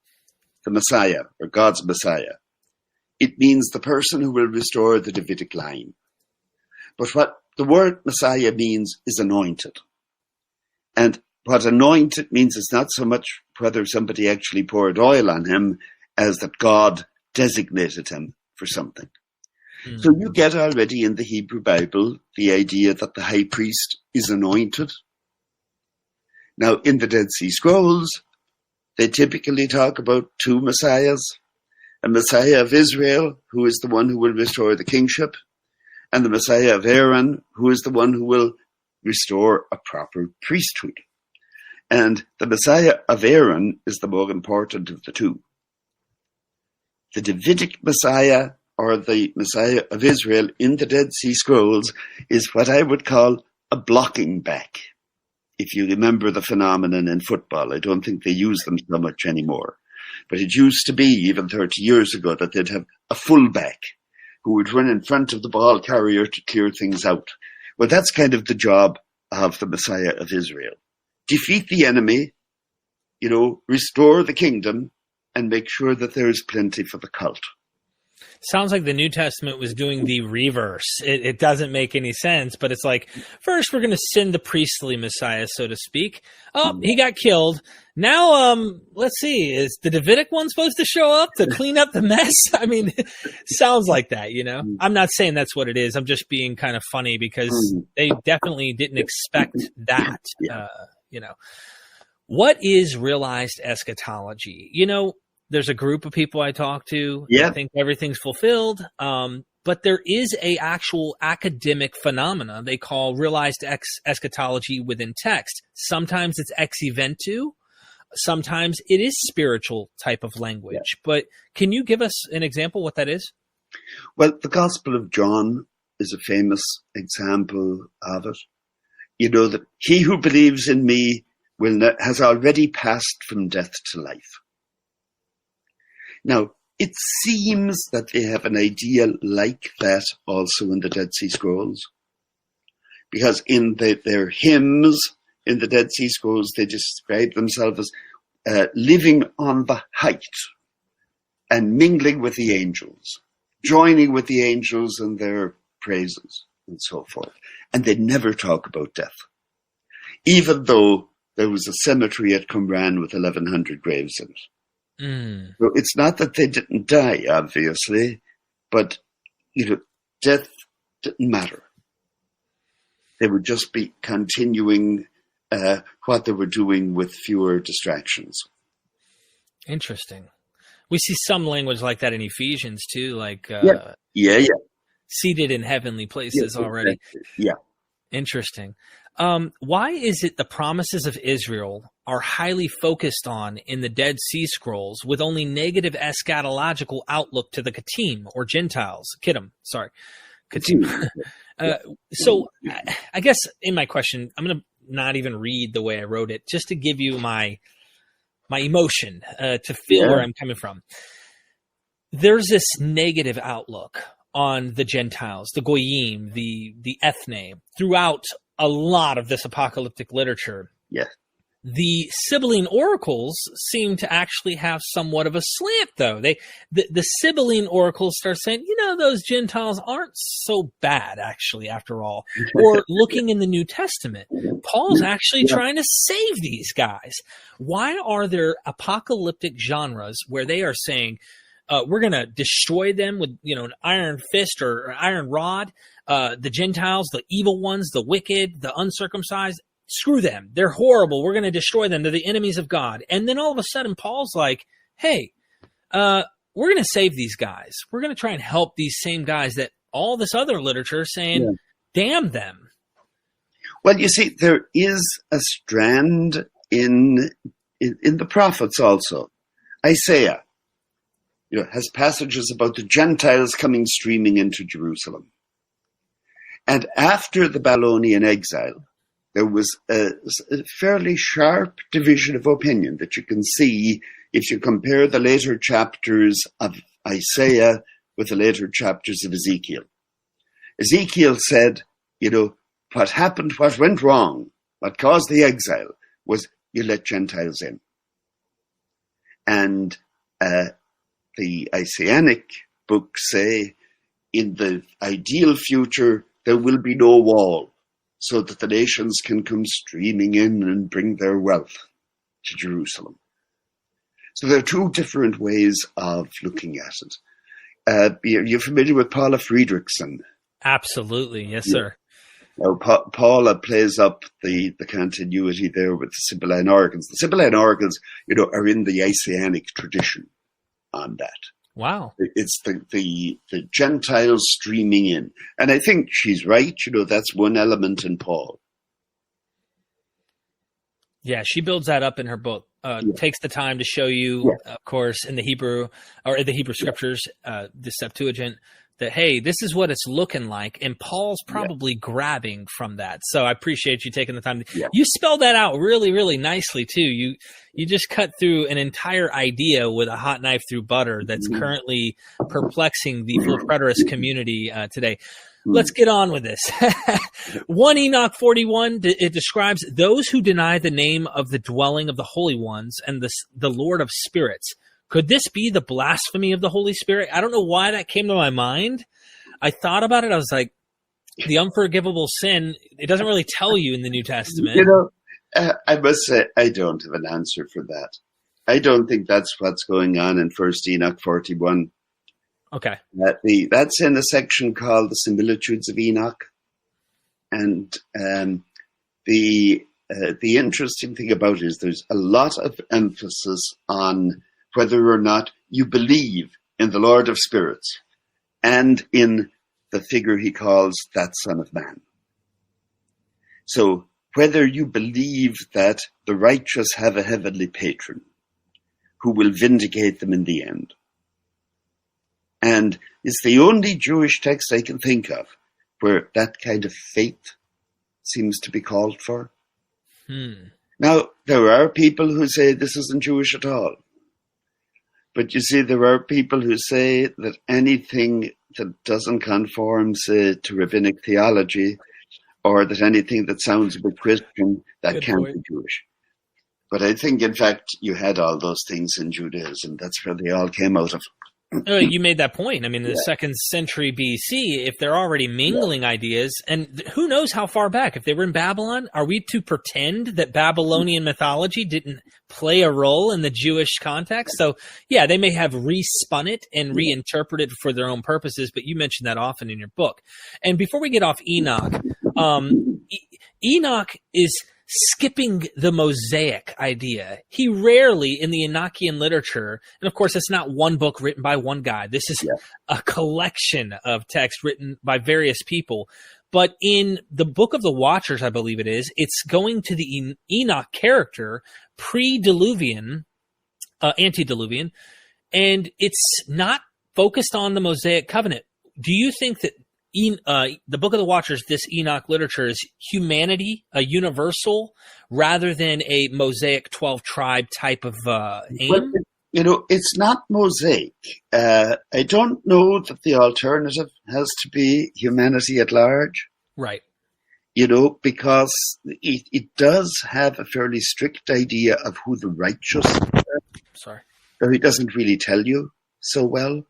the Messiah or God's Messiah, it means the person who will restore the Davidic line. But what the word Messiah means is anointed. And what anointed means is not so much whether somebody actually poured oil on him as that God designated him for something. Mm-hmm. So you get already in the Hebrew Bible the idea that the high priest is anointed. Now, in the Dead Sea Scrolls, they typically talk about two messiahs, a Messiah of Israel, who is the one who will restore the kingship, and the Messiah of Aaron, who is the one who will restore a proper priesthood. And the Messiah of Aaron is the more important of the two. The Davidic Messiah, or the Messiah of Israel in the Dead Sea Scrolls, is what I would call a blocking back. If you remember the phenomenon in football, I don't think they use them so much anymore. But it used to be, even 30 years ago, that they'd have a fullback who would run in front of the ball carrier to clear things out. Well, that's kind of the job of the Messiah of Israel. Defeat the enemy, restore the kingdom and make sure that there is plenty for the cult. Sounds like the New Testament was doing the reverse. It doesn't make any sense, but it's like, first we're going to send the priestly Messiah, so to speak. Oh, he got killed. Now, let's see, is the Davidic one supposed to show up to clean up the mess? I mean, sounds like that, I'm not saying that's what it is. I'm just being kind of funny because they definitely didn't expect that, What is realized eschatology? There's a group of people I talk to. Yeah. I think everything's fulfilled. But there is a actual academic phenomena they call realized eschatology within text. Sometimes it's ex eventu. Sometimes it is spiritual type of language. Yeah. But can you give us an example what that is? Well, the Gospel of John is a famous example of it. That he who believes in me has already passed from death to life. Now, it seems that they have an idea like that also in the Dead Sea Scrolls, because in their hymns in the Dead Sea Scrolls, they describe themselves as living on the height and mingling with the angels, joining with the angels in their praises and so forth. And they never talk about death, even though there was a cemetery at Qumran with 1,100 graves in it. So it's not that they didn't die, obviously, but death didn't matter. They would just be continuing what they were doing with fewer distractions. Interesting. We see some language like that in Ephesians too, like yeah. Seated in heavenly places already. Exactly. Yeah. Interesting. Why is it the promises of Israel are highly focused on in the Dead Sea Scrolls with only negative eschatological outlook to the Kittim or Gentiles? Kittim. So I guess in my question, I'm going to not even read the way I wrote it, just to give you my emotion to feel where I'm coming from. There's this negative outlook on the Gentiles, the Goyim, the ethne, throughout a lot of this apocalyptic literature. Yes. The Sibylline oracles seem to actually have somewhat of a slant, though. The Sibylline oracles start saying, those Gentiles aren't so bad, actually, after all. Or looking in the New Testament, Paul's actually trying to save these guys. Why are there apocalyptic genres where they are saying, we're going to destroy them with, an iron fist or iron rod? The Gentiles, the evil ones, the wicked, the uncircumcised, screw them. They're horrible. We're going to destroy them. They're the enemies of God. And then all of a sudden, Paul's like, hey, we're going to save these guys. We're going to try and help these same guys that all this other literature is saying, damn them. Well, you see, there is a strand in the prophets also. Isaiah, has passages about the Gentiles coming streaming into Jerusalem. And after the Babylonian exile, there was a fairly sharp division of opinion that you can see if you compare the later chapters of Isaiah with the later chapters of Ezekiel. Ezekiel said, what went wrong, what caused the exile was you let Gentiles in. And the Isaianic books say, in the ideal future, there will be no wall, so that the nations can come streaming in and bring their wealth to Jerusalem. So there are two different ways of looking at it. You're familiar with Paula Friedrichsen? Absolutely, yes, sir. Now, Paula plays up the continuity there with the Sibylline oracles. The Sibylline oracles, are in the Isaianic tradition on that. Wow. It's the Gentiles streaming in. And I think she's right. That's one element in Paul. Yeah, she builds that up in her book. Takes the time to show you, of course, in the Hebrew or the Hebrew scriptures, the Septuagint, that, hey, this is what it's looking like. And Paul's probably grabbing from that. So I appreciate you taking the time. You spelled that out really, really nicely, too. You just cut through an entire idea with a hot knife through butter that's currently perplexing the full preterist community today. let's get on with this. 1 Enoch 41, it describes those who deny the name of the dwelling of the holy ones and the Lord of spirits. Could this be the blasphemy of the Holy Spirit? I don't know why that came to my mind. I thought about it. I was like, the unforgivable sin, it doesn't really tell you in the New Testament. I must say, I don't have an answer for that. I don't think that's what's going on in 1 Enoch 41. Okay. That's in a section called the Similitudes of Enoch. And the interesting thing about it is there's a lot of emphasis on whether or not you believe in the Lord of Spirits and in the figure he calls that Son of Man. So whether you believe that the righteous have a heavenly patron who will vindicate them in the end. And it's the only Jewish text I can think of where that kind of faith seems to be called for. Now, there are people who say this isn't Jewish at all. But you see, there are people who say that anything that doesn't conform, say, to rabbinic theology, or that anything that sounds a bit Christian, that can't be Jewish. But I think, in fact, you had all those things in Judaism. That's where they all came out of. You made that point. I mean, in the 2nd century BC, if they're already mingling ideas, and who knows how far back, if they were in Babylon, are we to pretend that Babylonian mythology didn't play a role in the Jewish context? So, yeah, they may have respun it and reinterpreted for their own purposes, but you mentioned that often in your book. And before we get off Enoch, Enoch is skipping the Mosaic idea. He rarely, in the Enochian literature, and of course it's not one book written by one guy, this is a collection of text written by various people, but in the Book of the Watchers, I believe it is, it's going to the Enoch character, pre-Diluvian, antediluvian, and it's not focused on the Mosaic covenant. Do you think that the Book of the Watchers, this Enoch literature, is humanity, a universal, rather than a Mosaic 12 tribe type of aim? Well, it's not Mosaic. I don't know that the alternative has to be humanity at large. Right. Because it does have a fairly strict idea of who the righteous are. Sorry. Though he doesn't really tell you so well.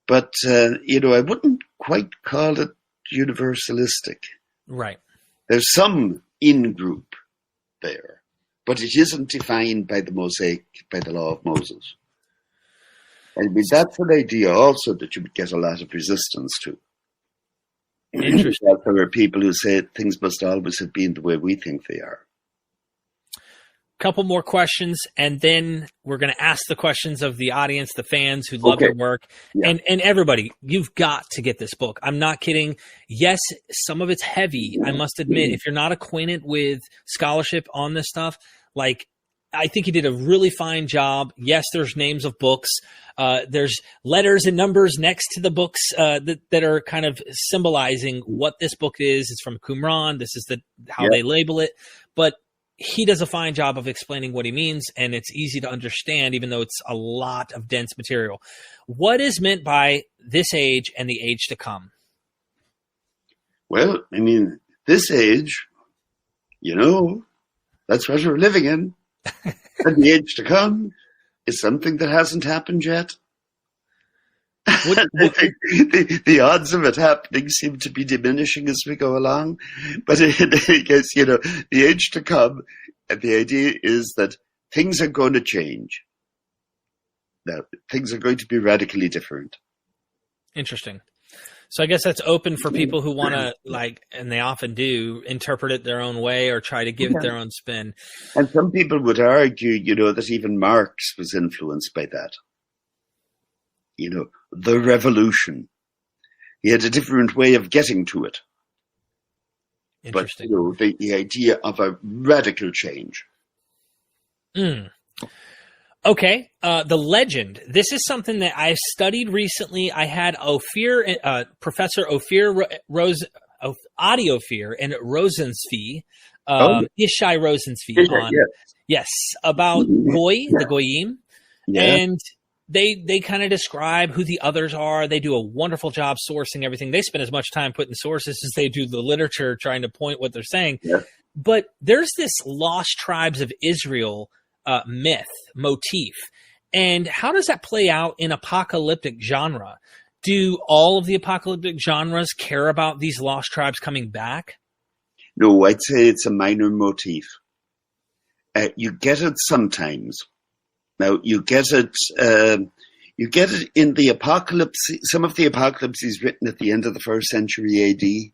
But, I wouldn't quite call it universalistic. Right. There's some in-group there, but it isn't defined by the Mosaic, by the law of Moses. I mean, that's an idea also that you would get a lot of resistance to. Interesting. There are people who say things must always have been the way we think they are. Couple more questions, and then we're going to ask the questions of the audience, the fans who love your work. And everybody, you've got to get this book. I'm not kidding. Yes, some of it's heavy, I must admit. If you're not acquainted with scholarship on this stuff, I think you did a really fine job. Yes, there's names of books. There's letters and numbers next to the books that are kind of symbolizing what this book is. It's from Qumran. This is how they label it. But he does a fine job of explaining what he means, and it's easy to understand, even though it's a lot of dense material. What is meant by this age and the age to come? Well, I mean, this age, that's what we're living in. And the age to come is something that hasn't happened yet. I think the odds of it happening seem to be diminishing as we go along. But I guess, the age to come, and the idea is that things are going to change. Now, things are going to be radically different. Interesting. So I guess that's open for people who want to, and they often do, interpret it their own way or try to give it their own spin. And some people would argue, that even Marx was influenced by that. The revolution. He had a different way of getting to it. Interesting. But, the idea of a radical change. Okay. The legend. This is something that I studied recently. I had Professor Adi Ophir and Rosenzweig, Ishai Rosenzweig on. Yes, about Goy, the Goyim. Yeah. And they kind of describe who the others are. They do a wonderful job sourcing everything. They spend as much time putting sources as they do the literature trying to point what they're saying. Yeah. But there's this lost tribes of Israel motif. And how does that play out in apocalyptic genre? Do all of the apocalyptic genres care about these lost tribes coming back? No, I'd say it's a minor motif. You get it sometimes. Now, you get it in the apocalypse. Some of the apocalypse is written at the end of the 1st century AD.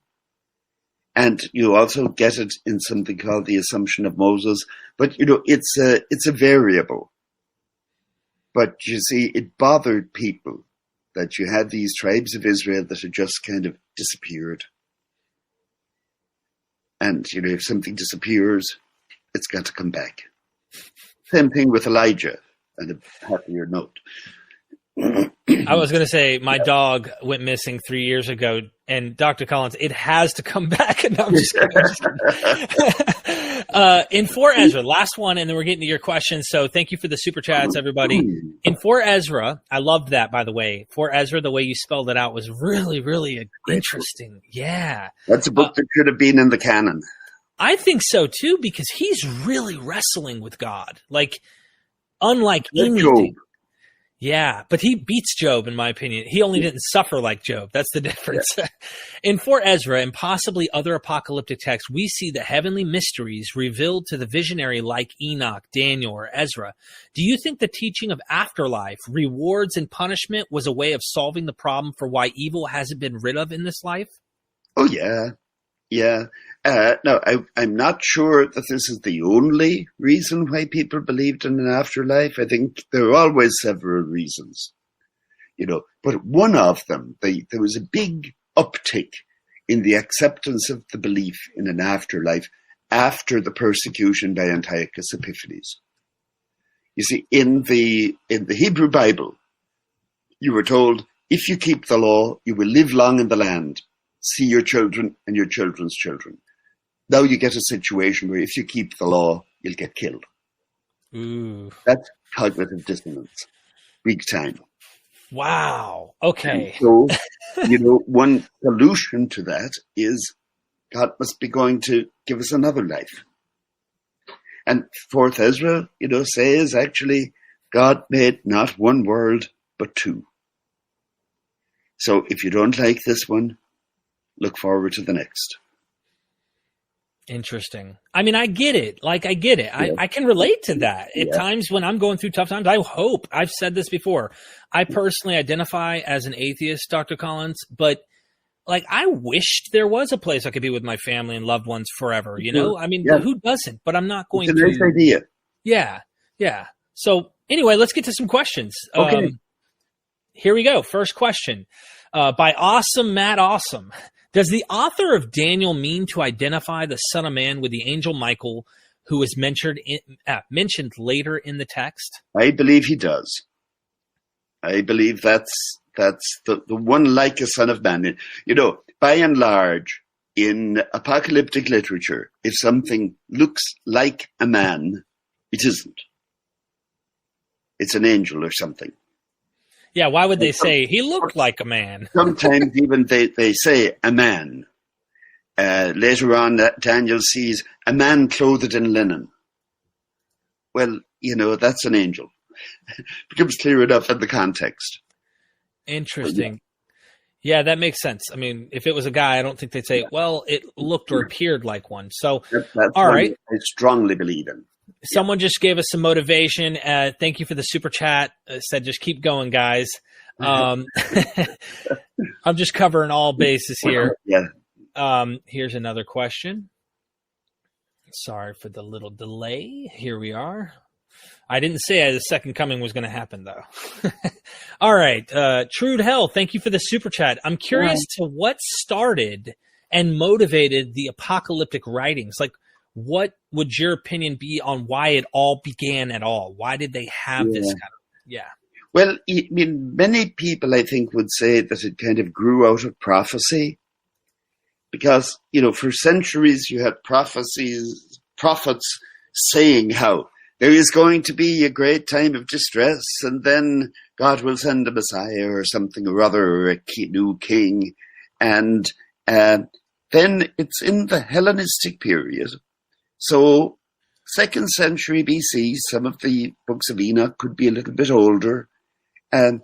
And you also get it in something called the Assumption of Moses. But, it's a variable. But you see, it bothered people that you had these tribes of Israel that had just kind of disappeared. And, if something disappears, it's got to come back. Same thing with Elijah, and a happier note. I was going to say, my dog went missing 3 years ago, and Dr. Collins, it has to come back. No, I'm just kidding. In 4 Ezra, last one, and then we're getting to your questions. So thank you for the super chats, everybody. In 4 Ezra, I loved that, by the way. 4 Ezra, the way you spelled it out was really, really interesting. Yeah. That's a book that should have been in the canon. I think so, too, because he's really wrestling with God. Like, unlike anything. Job. Yeah, but he beats Job, in my opinion. He only didn't suffer like Job. That's the difference. Yeah. In 4 Ezra and possibly other apocalyptic texts, we see the heavenly mysteries revealed to the visionary like Enoch, Daniel, or Ezra. Do you think the teaching of afterlife, rewards, and punishment was a way of solving the problem for why evil hasn't been rid of in this life? Oh, yeah. Yeah. No, I'm not sure that this is the only reason why people believed in an afterlife. I think there are always several reasons, but one of them, there was a big uptick in the acceptance of the belief in an afterlife after the persecution by Antiochus Epiphanes. You see, in the Hebrew Bible, you were told, if you keep the law, you will live long in the land, see your children and your children's children. Now you get a situation where if you keep the law, you'll get killed. Ooh. That's cognitive dissonance. Big time. Wow. Okay. And so, one solution to that is God must be going to give us another life. And 4th Ezra, says actually God made not one world, but 2. So if you don't like this one, look forward to the next. Interesting. I mean, I get it. I get it. Yeah. I can relate to that. At times when I'm going through tough times, I hope, I've said this before, I personally identify as an atheist, Dr. Collins, but I wished there was a place I could be with my family and loved ones forever, I mean, who doesn't? But I'm not going to. It's a nice idea. Yeah. Yeah. So anyway, let's get to some questions. Okay. Here we go. First question by Awesome Matt Awesome. Does the author of Daniel mean to identify the Son of Man with the angel Michael, who was mentioned later in the text? I believe he does. I believe that's the one like a Son of Man. By and large, in apocalyptic literature, if something looks like a man, it isn't. It's an angel or something. Yeah, why would they say he looked like a man? Sometimes even they say a man. Later on, Daniel sees a man clothed in linen. Well, that's an angel. It becomes clear enough in the context. Interesting. Yeah, that makes sense. I mean, if it was a guy, I don't think they'd say, well, it looked or appeared like one. So, that's all right. I strongly believe in. Someone just gave us some motivation. Thank you for the super chat. Said just keep going, guys. I'm just covering all bases here. Yeah. Here's another question. Sorry for the little delay. Here we are. I didn't say the second coming was going to happen, though. All right. Trude Hell, thank you for the super chat. I'm curious to what started and motivated the apocalyptic writings. What would your opinion be on why it all began at all? Why did they have this kind of, Well, I mean, many people, I think, would say that it kind of grew out of prophecy because, for centuries you had prophets saying how there is going to be a great time of distress and then God will send a Messiah or something or other, or a new king. And then it's in the Hellenistic period. So 2nd century BC, some of the books of Enoch could be a little bit older. And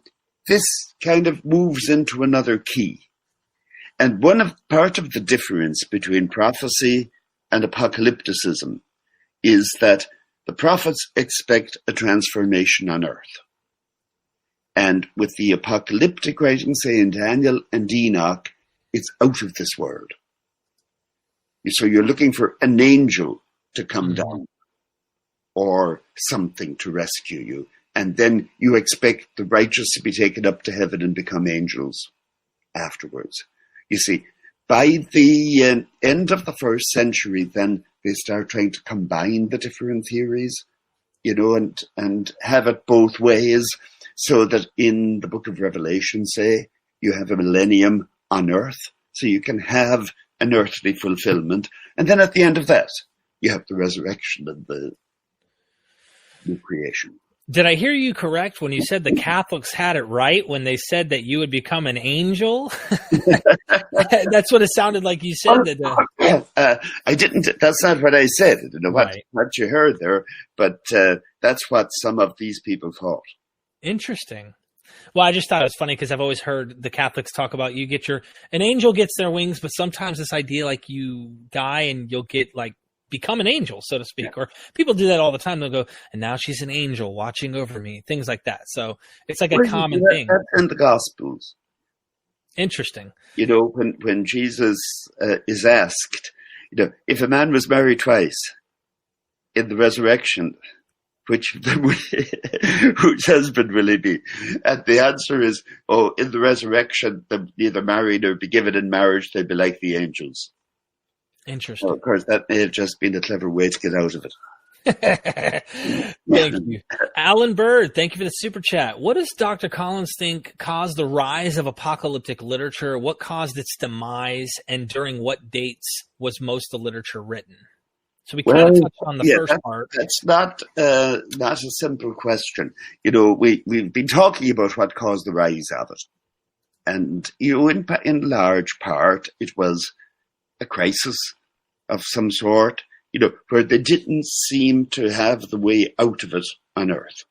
this kind of moves into another key. And part of the difference between prophecy and apocalypticism is that the prophets expect a transformation on earth. And with the apocalyptic writings, say in Daniel and Enoch, it's out of this world. So you're looking for an angel to come down or something to rescue you. And then you expect the righteous to be taken up to heaven and become angels afterwards. You see, by the end of the 1st century, then they start trying to combine the different theories, and have it both ways, so that in the book of Revelation, say, you have a millennium on earth, so you can have an earthly fulfillment. And then at the end of that, you have the resurrection and the new creation. Did I hear you correct when you said the Catholics had it right when they said that you would become an angel? That's what it sounded like you said. I didn't. That's not what I said. I don't know what you heard there, but that's what some of these people thought. Interesting. Well, I just thought it was funny because I've always heard the Catholics talk about an angel gets their wings, but sometimes this idea like you die and you'll get become an angel, so to speak. Yeah. Or people do that all the time. They'll go, and now she's an angel watching over me, things like that. So it's like a common thing. That's in the Gospels. Interesting. When Jesus is asked, if a man was married twice in the resurrection, which husband will he be? And the answer is, in the resurrection, they'll neither marry nor be given in marriage. They'll be like the angels. Interesting. Well, of course, that may have just been a clever way to get out of it. Thank you. Alan Bird, thank you for the super chat. What does Dr. Collins think caused the rise of apocalyptic literature? What caused its demise? And during what dates was most of the literature written? So we kind of touched on the first part. That's not a simple question. We've been talking about what caused the rise of it. And, in large part, it was a crisis of some sort, where they didn't seem to have the way out of it on earth.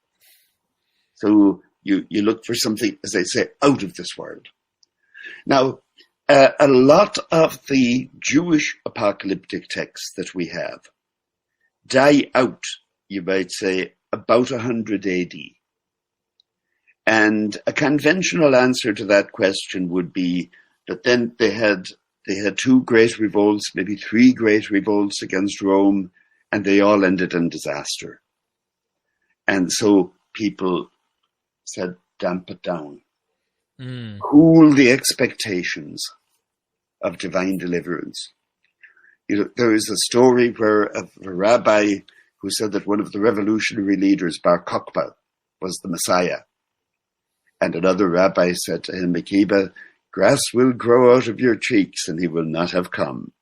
So you look for something, as I say, out of this world. Now, a lot of the Jewish apocalyptic texts that we have die out, you might say, about 100 AD. And a conventional answer to that question would be that then they had 2 great revolts, maybe 3 great revolts against Rome, and they all ended in disaster. And so people said, damp it down. Cool the expectations of divine deliverance. There is a story of a rabbi who said that one of the revolutionary leaders, Bar Kokhba, was the Messiah. And another rabbi said to him, Akiba, grass will grow out of your cheeks, and he will not have come.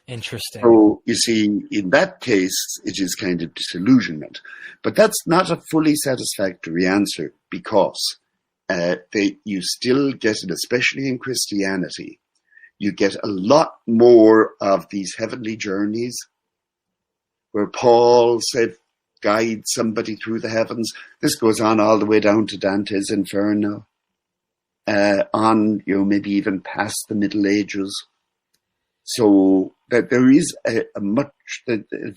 Interesting. So, you see, in that case, it is kind of disillusionment. But that's not a fully satisfactory answer, because you still get, and especially in Christianity, you get a lot more of these heavenly journeys, where Paul said, guide somebody through the heavens. This goes on all the way down to Dante's Inferno. Maybe even past the Middle Ages. So that there is a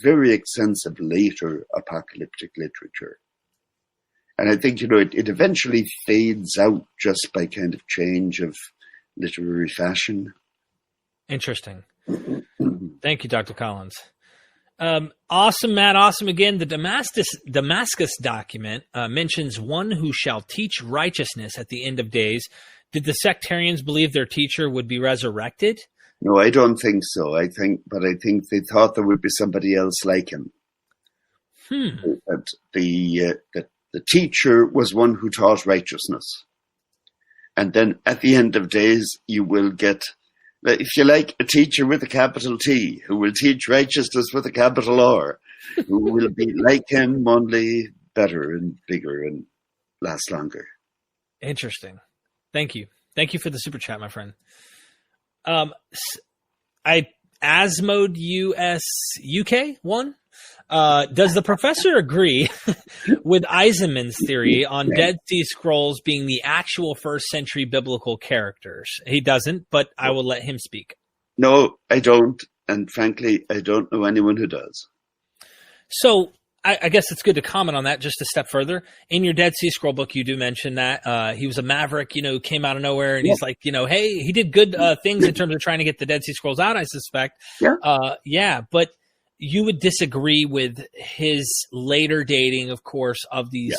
very extensive later apocalyptic literature. And I think, it eventually fades out just by kind of change of literary fashion. Interesting. Thank you, Dr. Collins. Awesome, Matt. Awesome again. The Damascus document mentions one who shall teach righteousness at the end of days. Did the sectarians believe their teacher would be resurrected? No, I don't think so. I think they thought there would be somebody else like him. That the teacher was one who taught righteousness. And then at the end of days, you will get, if you like, a teacher with a capital T who will teach righteousness with a capital R, who will be like him, only better and bigger. And last longer. Interesting. Thank you. Thank you for the super chat, my friend. I Asmode US UK one. Does the professor agree with Eisenman's theory on Dead Sea Scrolls being the actual first century biblical characters? He doesn't, but I will let him speak. No, I don't. And frankly, I don't know anyone who does. So I guess it's good to comment on that just a step further. In your Dead Sea Scroll book, you do mention that he was a maverick, came out of nowhere, and he's like, hey, he did good things in terms of trying to get the Dead Sea Scrolls out, I suspect. Yeah. But you would disagree with his later dating, of course, of these.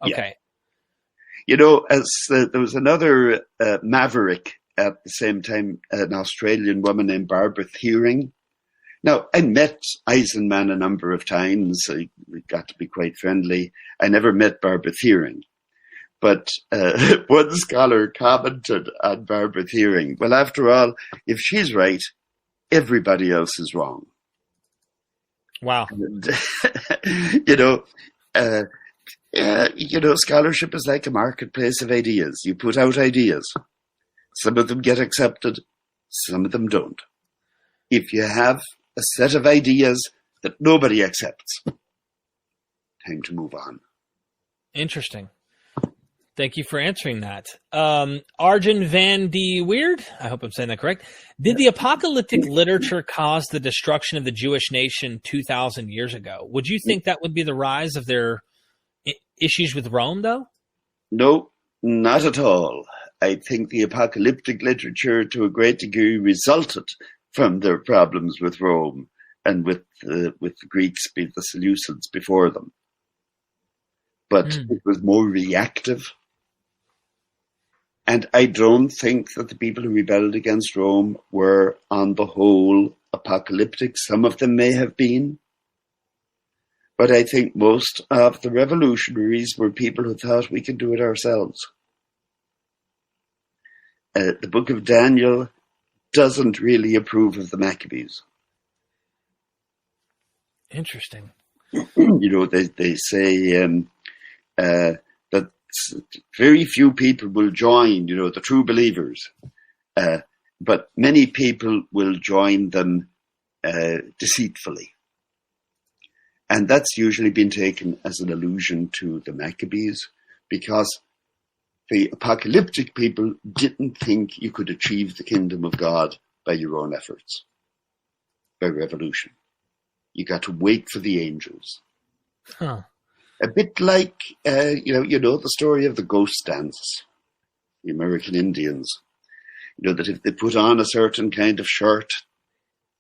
Yeah. Okay. There was another maverick at the same time, an Australian woman named Barbara Thiering. Now, I met Eisenman a number of times. We got to be quite friendly. I never met Barbara Thiering. But one scholar commented on Barbara Thiering, well, after all, if she's right, everybody else is wrong. Wow. And, scholarship is like a marketplace of ideas. You put out ideas. Some of them get accepted, some of them don't. If you have a set of ideas that nobody accepts, time to move on. Interesting. Thank you for answering that. Arjun Van de Weird, I hope I'm saying that correct. Did the apocalyptic literature cause the destruction of the Jewish nation 2,000 years ago? Would you think that would be the rise of their issues with Rome, though? No, not at all. I think the apocalyptic literature, to a great degree, resulted from their problems with Rome and with the Greeks, the Seleucids before them. But it was more reactive. And I don't think that the people who rebelled against Rome were, on the whole, apocalyptic. Some of them may have been. But I think most of the revolutionaries were people who thought we could do it ourselves. The book of Daniel doesn't really approve of the Maccabees. Interesting. They say that very few people will join, the true believers. But many people will join them deceitfully. And that's usually been taken as an allusion to the Maccabees, because the apocalyptic people didn't think you could achieve the kingdom of God by your own efforts, by revolution. You got to wait for the angels. Huh. A bit like, the story of the ghost dance, the American Indians. That if they put on a certain kind of shirt,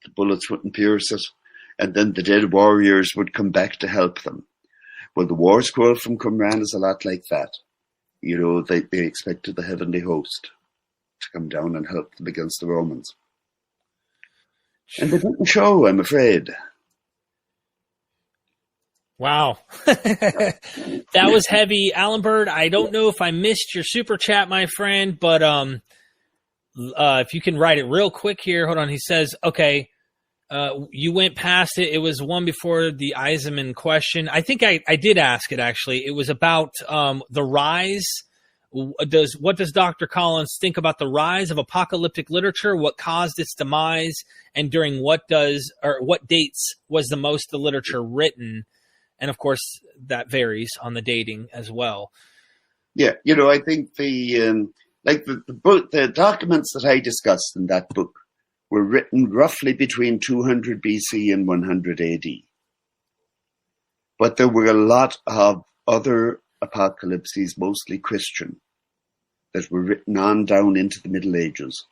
the bullets wouldn't pierce it, and then the dead warriors would come back to help them. Well, the war scroll from Qumran is a lot like that. They expected the heavenly host to come down and help them against the Romans. And they didn't show, I'm afraid. Wow. That was heavy. Alan Bird, I don't know if I missed your super chat, my friend, but if you can write it real quick here. Hold on. He says, okay, you went past it. It was one before the Eisenman question. I think I did ask it, actually. It was about the rise. What does Dr. Collins think about the rise of apocalyptic literature? What caused its demise? And during what dates was the most of the literature written? And of course, that varies on the dating as well. Yeah, I think the documents that I discussed in that book were written roughly between 200 BC and 100 AD. But there were a lot of other apocalypses, mostly Christian, that were written on down into the Middle Ages.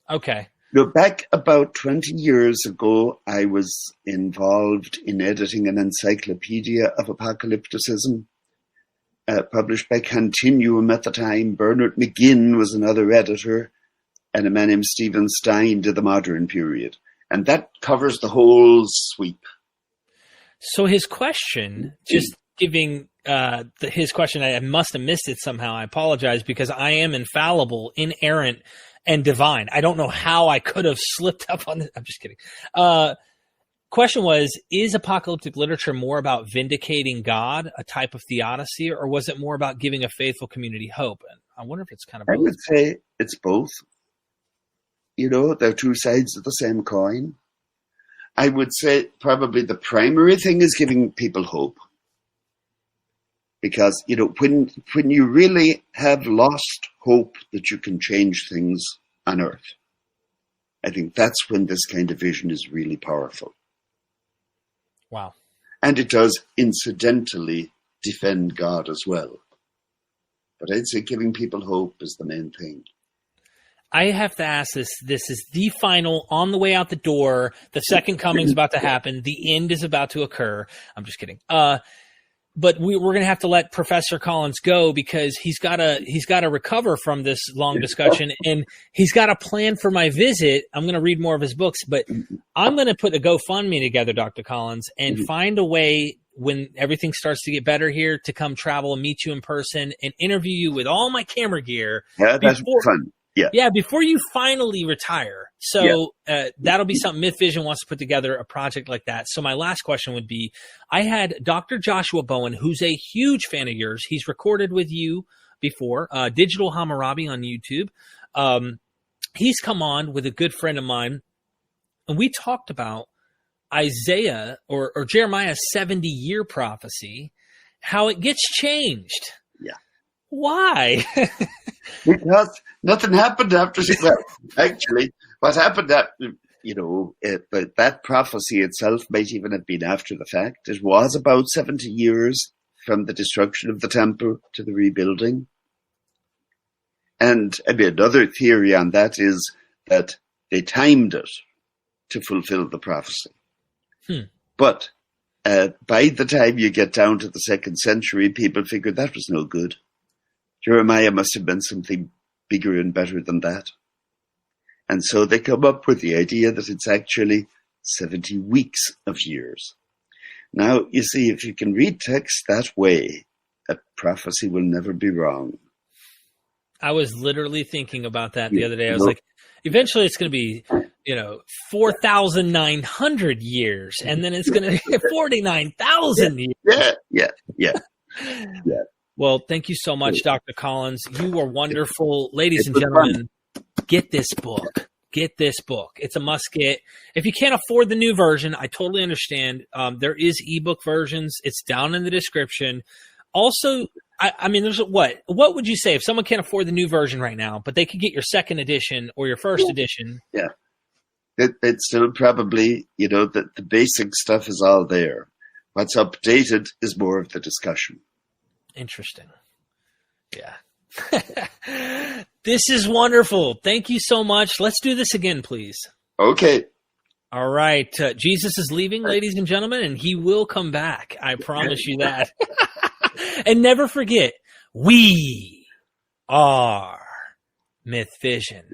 Okay. Back about 20 years ago, I was involved in editing an encyclopedia of apocalypticism, published by Continuum at the time. Bernard McGinn was another editor, and a man named Stephen Stein did the modern period. And that covers the whole sweep. So his question, just giving his question, I must have missed it somehow. I apologize, because I am infallible, inerrant, and divine. I don't know how I could have slipped up on this. I'm just kidding. question was, is apocalyptic literature more about vindicating God, a type of theodicy, or was it more about giving a faithful community hope? And I wonder if it's kind of both. I would say it's both. They're two sides of the same coin. I would say probably the primary thing is giving people hope. Because, when you really have lost hope that you can change things on earth, I think that's when this kind of vision is really powerful. Wow. And it does incidentally defend God as well. But I'd say giving people hope is the main thing. I have to ask this. This is the final, on the way out the door. The second coming is about to happen. The end is about to occur. I'm just kidding. But we're going to have to let Professor Collins go because he's got to recover from this long discussion, and he's got a plan for my visit. I'm going to read more of his books, but I'm going to put a GoFundMe together, Dr. Collins, and find a way when everything starts to get better here to come travel and meet you in person and interview you with all my camera gear. Yeah, that's fun. Yeah, before you finally retire. So that'll be something Myth Vision wants to put together, a project like that. So my last question would be, I had Dr. Joshua Bowen, who's a huge fan of yours. He's recorded with you before, Digital Hammurabi on YouTube. He's come on with a good friend of mine, and we talked about Isaiah or Jeremiah's 70-year prophecy, how it gets changed. Yeah. Why? Because nothing happened after. Well, actually, what happened after, but that prophecy itself might even have been after the fact. It was about 70 years from the destruction of the temple to the rebuilding. And another theory on that is that they timed it to fulfill the prophecy. But by the time you get down to the 2nd century, people figured that was no good. Jeremiah must have been something bigger and better than that. And so they come up with the idea that it's actually 70 weeks of years. Now, you see, if you can read text that way, a prophecy will never be wrong. I was literally thinking about that the other day. I was like, eventually it's going to be, 4,900 years, and then it's going to be 49,000 years. Yeah. Well, thank you so much, Dr. Collins. You are wonderful. Ladies and gentlemen, get this book. Get this book. It's a must get. If you can't afford the new version, I totally understand. There is ebook versions. It's down in the description. Also, I mean, there's what would you say if someone can't afford the new version right now, but they could get your 2nd edition or your 1st edition? Yeah. It's still probably, the basic stuff is all there. What's updated is more of the discussion. Interesting. Yeah. This is wonderful. Thank you so much. Let's do this again, please. Okay. All right. Jesus is leaving, ladies and gentlemen, and he will come back. I promise you that. And never forget, we are Myth Vision.